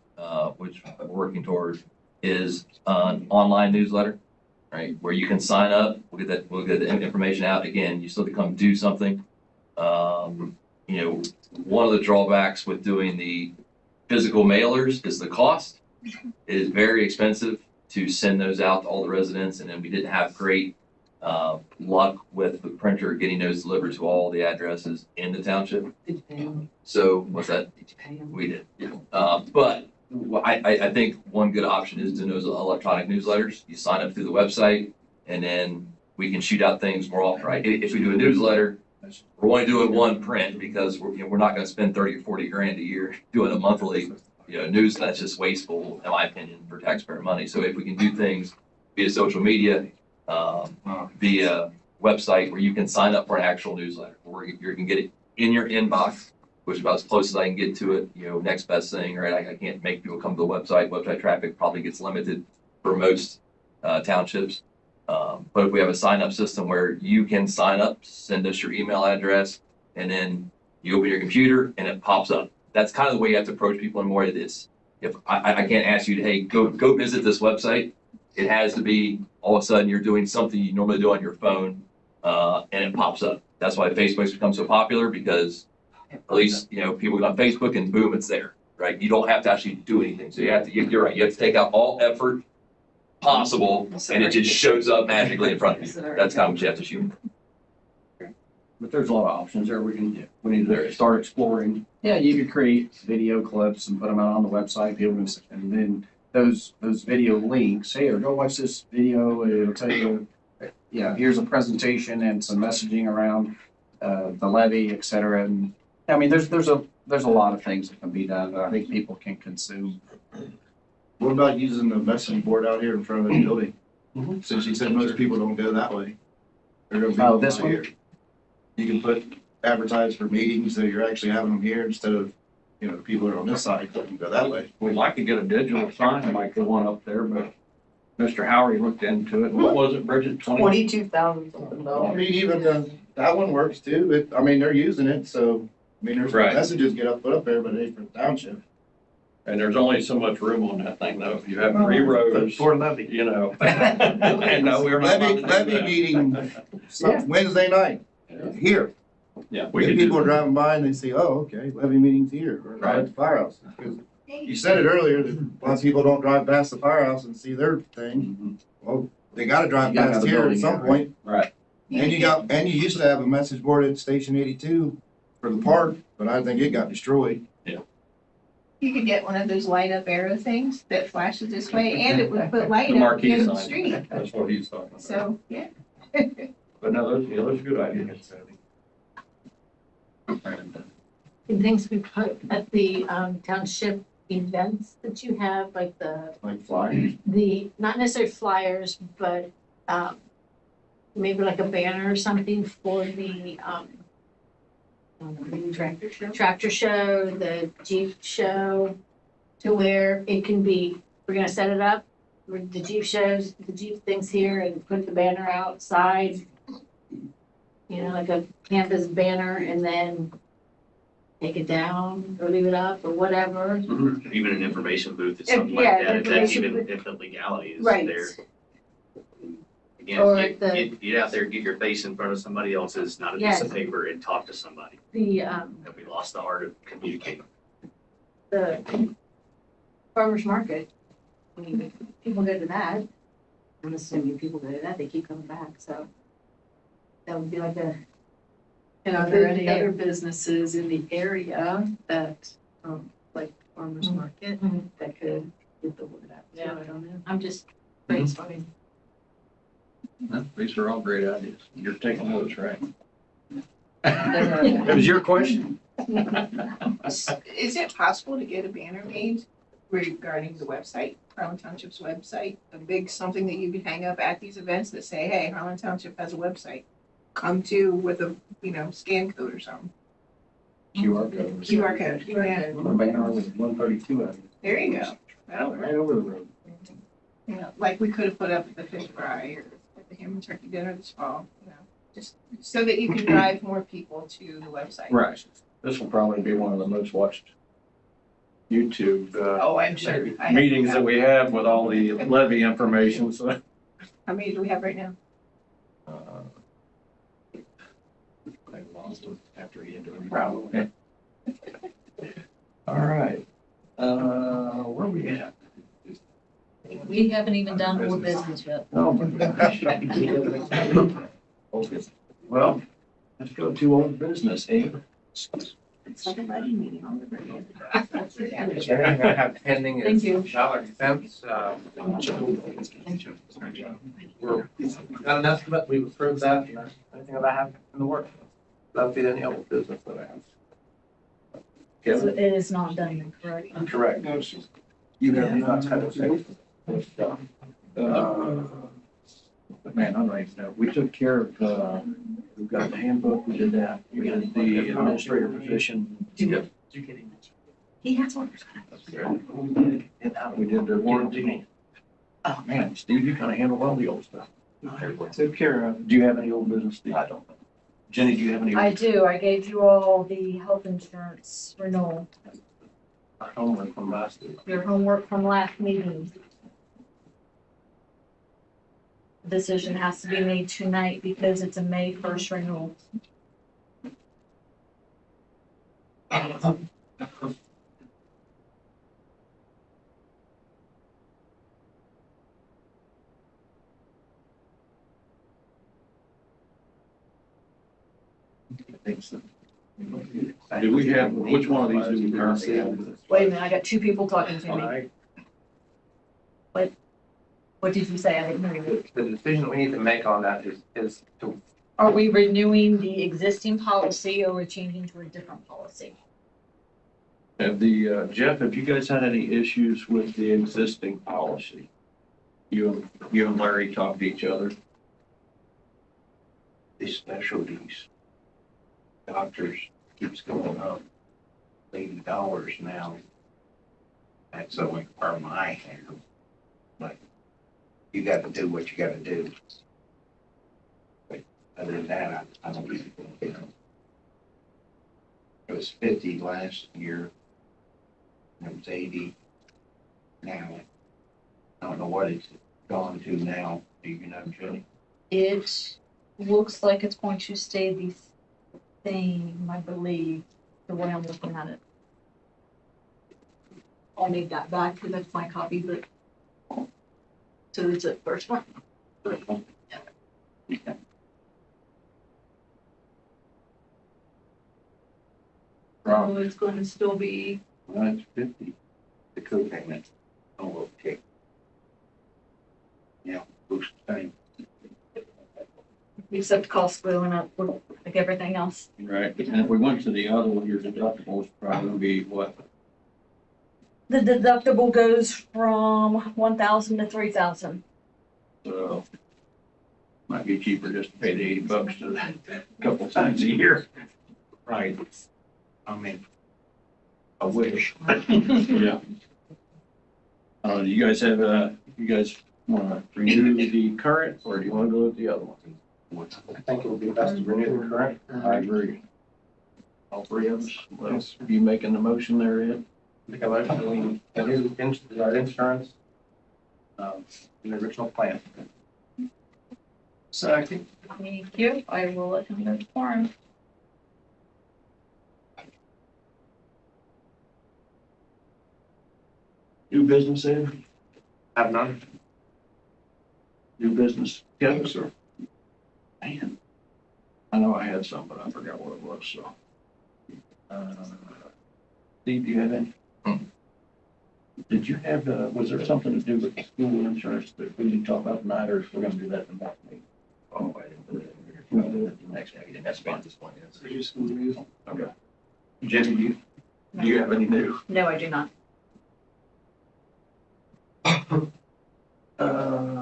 which we're working towards, is an online newsletter, right? Where you can sign up, we'll get the information out. Again, you still have to come do something. one of the drawbacks with doing the physical mailers is the cost. It is very expensive to send those out to all the residents, and then we didn't have great luck with the printer getting those delivered to all the addresses in the township. Did you pay them? So what's that? Did you pay them? We did. But I think one good option is to those electronic newsletters. You sign up through the website, and then we can shoot out things more often, right? If we do a newsletter, we're only doing one print because we're not going to spend 30 or 40 grand a year doing a monthly news. That's just wasteful, in my opinion, for taxpayer money. So if we can do things via social media, via website, where you can sign up for an actual newsletter, where you can get it in your inbox, which is about as close as I can get to it. Next best thing, right? I can't make people come to the website. Website traffic probably gets limited for most townships. But if we have a sign up system where you can sign up, send us your email address, and then you open your computer and it pops up. That's kind of the way you have to approach people anymore. It is. If I can't ask you to, hey, go visit this website. It has to be all of a sudden you're doing something you normally do on your phone, and it pops up. That's why Facebook's become so popular, because at least, people go on Facebook and boom, it's there, right? You don't have to actually do anything. So you're right. You have to take out all effort possible, and it just shows up magically in front of you. That's kind of what you have to shoot. But there's a lot of options there. We need to start exploring. Yeah, you could create video clips and put them out on the website, and then those video links, hey, or go watch this video, it'll tell you, here's a presentation and some messaging around the levy, et cetera. And I mean, there's a lot of things that can be done that I think people can consume. What about using the messaging board out here in front of the building? Since you said most people don't go that way. They're gonna be Oh, this out one? here. You can advertise for meetings that you're actually having them here instead of, the people that are on this side that can go that way. We'd like to get a digital sign like the one up there, but Mr. Howery looked into it. What was it, Bridget? 22,000 something I dollars. mean, even that one works too. They're using it, so, there's Right. messages put up there, but it ain't for the township. And there's only so much room on that thing, though. If you have 3 rows, For levy. And no, we're not. Levy meeting Wednesday night, here. Yeah, When people are driving by and they see, oh, okay, levy meeting's here, or at the firehouse. Because you said it earlier, that a lot of people don't drive past the firehouse and see their thing. Well, they gotta drive You gotta past have the here at building some here, point. Right. And you used to have a message board at Station 82 for the park, but I think it got destroyed. You could get one of those light up arrow things that flashes this way, and it would put light The up marquee in the sign. street. That's what he's talking about. So, yeah. But no, those are good ideas. And things we put at the township events that you have, like Like flyers. not necessarily flyers, but maybe like a banner or something for the tractor show, the Jeep show, to where it can be, we're gonna set it up, where the Jeep shows, the Jeep things here, and put the banner outside. Like a canvas banner, and then take it down or leave it up or whatever. Even an information booth, it's If- something yeah, like that, if that's information even, booth. if the legality is Right. there. Or Again, the- get out there, get your face in front of somebody else's, not a piece Yes. of paper, and talk to somebody. The That we lost the art of communicating. farmer's market, I mean, people go to that. I'm assuming people go to that, they keep coming back, so that would be like a, And are there any other businesses in the area that, like farmer's market, that could get the word out? Yeah. I don't know. I'm just brainstorming. No, these are all great ideas. You're taking notes, right? It was your question. Is it possible to get a banner made regarding the website, Harlan Township's website? A big something that you could hang up at these events that say, hey, Harlan Township has a website. Come to with a, scan code or something. QR code. QR code, yeah. A banner with 132 of it. There you go. That'll work. Right over the road. Like we could have put up at the fish fry or at the ham and turkey dinner this fall, just so that you can drive more people to the website. Right. This will probably be one of the most watched YouTube Oh, I'm sure. meetings that we have with all the levy information, so. How many do we have right now? I lost it. after he had to travel. Okay. All right. Where are we at? We haven't even done old business yet. Oh, my gosh. Well, let's go to old business, Abe. It's like a buddy meeting on the radio. Everything I have pending Thank is you. dollar defense. We're got an estimate, we've approved that, and that's anything that I have in the works. That'll be any old business that I have. So it is not done, correct? Correct. You have not had it. Man, I don't even know. We took care of, we've got the handbook, we did that. We did the administrator position. He has one. We did the warranty. Oh, man, Steve, you kind of handle all the old stuff. Took care of. Do you have any old business, Steve? I don't. Jenny, do you have any? I do. I gave you all the health insurance renewal, Homework from last week. your homework from last meeting. Decision has to be made tonight because it's a May 1st renewal. Do we have, which one of these do we currently have? Wait a minute, I got two people talking to All me. right. What did you say? I didn't hear you. The decision we need to make on that is to, Are we renewing the existing policy or are we changing to a different policy? Have the, Jeff, have you guys had any issues with the existing policy? You and Larry talk to each other? These specialties, doctors keeps going up, $80 now. That's only per my hand. But you gotta do what you gotta do. But other than that, I don't really, you know. It was 50 last year. And it was 80 now. I don't know what it's gone to now. Do you know, Jenny? It looks like it's going to stay the same, I believe, the way I'm looking at it. I'll need that back because that's my copy, but. So it's the first one. So it's going to still be, That's 50. The co-payment. Oh, okay. Yeah, looks the same. except costs going up, like everything else. Right, and if we went to the other one, your deductible is probably gonna be what? The deductible goes from 1,000 to 3,000. So might be cheaper just to pay the $80 to a couple times a year. Right. I mean, I wish. Yeah. Do you guys have, you guys wanna renew the current, or do you wanna go with the other one? I think it would be best to renew the current. I agree. All three of us, well, you making the motion there, Ed? Because we renew our insurance, in the original plan. Second. Thank you. I will let him know tomorrow. New business, Ed? Have none? New business? Yeah, sir. Man, I know I had some, but I forgot what it was, so. Steve, do you have any? Did you have, was there something to do with the school insurance that we need to talk about tonight, or if we're gonna do that in the next meeting? Oh, I didn't put it in here. We're gonna do it at the next meeting, that's fine at this point. Okay. Jenny, do you have any new? No, I do not.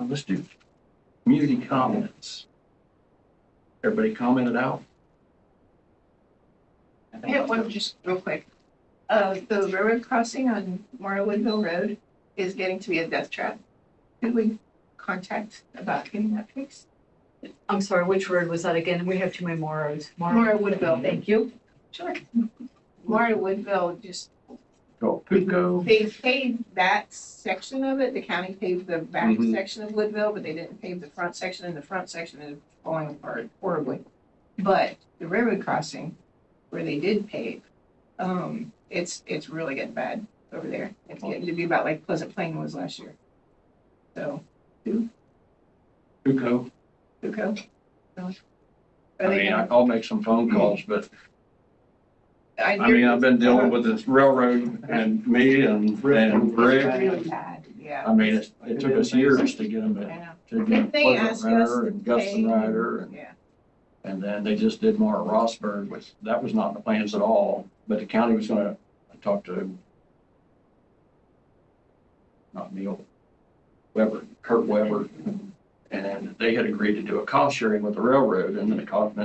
Let's do community comments. Everybody commented out? I have one just real quick. The railroad crossing on Morrow-Woodville Road is getting to be a death trap. Could we contact about getting that fixed? I'm sorry, which word was that again? We have too many more roads. Morrow-Woodville. Thank you. Sure. Morrow-Woodville just, Go, go. they paved that section of it. The county paved the back Mhm. section of Woodville, but they didn't pave the front section, and the front section is falling apart horribly. But the railroad crossing, where they did pave, it's really getting bad over there. It's getting to be about like Pleasant Plain was last year. So, Uco. Uco. I mean, I'll make some phone calls, but I hear mean, I've been dealing with this railroad and me and Greg. really bad, yeah. I mean, it took us years to get them I to know. get They Pleasant asked us Rider to and Guston pay, Rider. And yeah. And then they just did more at Rossburg, which that was not in the plans at all, but the county was gonna talk to, not Neil, Weber, Kurt Weber, and they had agreed to do a cost sharing with the railroad, and then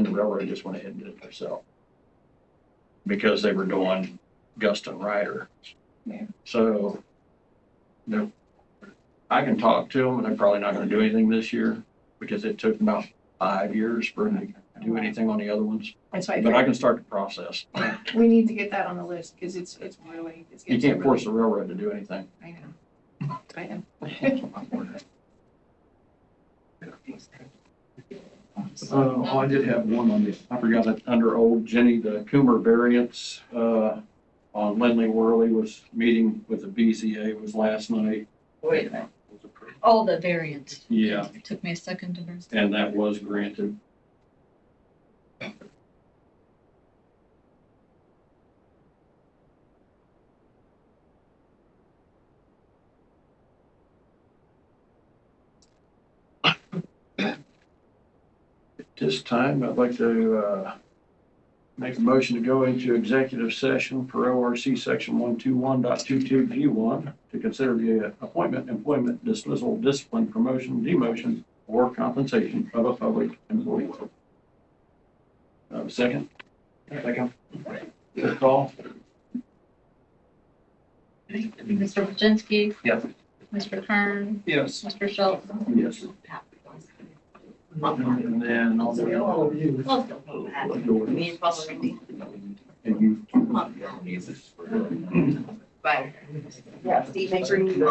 the railroad just went ahead and did it themselves. Because they were doing Guston Rider. Yeah. So, I can talk to them, and they're probably not gonna do anything this year, because it took about 5 years for them to do anything on the other ones. That's why But I can start the process. we need to get that on the list because it's really, it's You getting can't force the railroad to do anything. I know. I know. I did have one on I forgot it, under old Jenny, the Coomer variance, on Lindley Worley was meeting with the BZA was last night. Wait a minute. Oh, the variant. Yeah, It took me a second to verify. and that was granted. At this time, I'd like to, make a motion to go into executive session per ORC section 121.22G1 to consider the appointment, employment, dismissal, discipline, promotion, demotion, or compensation of a public employee. Second? Second. Roll call? Mr. Brzezinski? Yes. Mr. Kern? Yes. Mr. Shelton? Yes. And then I'll do. Me and following. And you. Bye. Yeah, Steve, make sure you.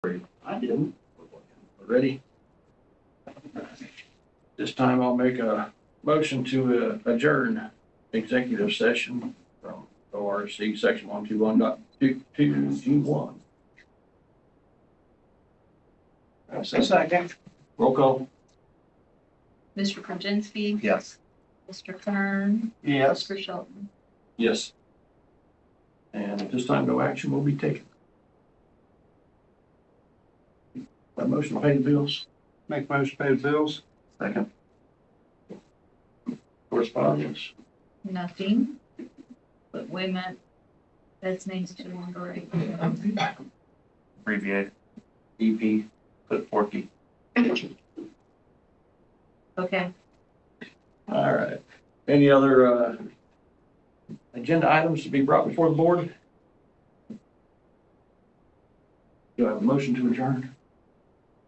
I didn't. Ready? This time I'll make a motion to adjourn executive session from ORC section 121.22G1. That's a second. Roll call. Mr. Krasinski, Yes. Mr. Kern, Yes. Mr. Shelton. Yes. And at this time, no action will be taken. A motion to pay the bills. Make motion to pay the bills. Second. Correspondence. Nothing. But wait a minute. That's name's too long already. Abbreviated, EP. put Forky. Okay. All right. Any other agenda items to be brought before the board? Do I have a motion to adjourn?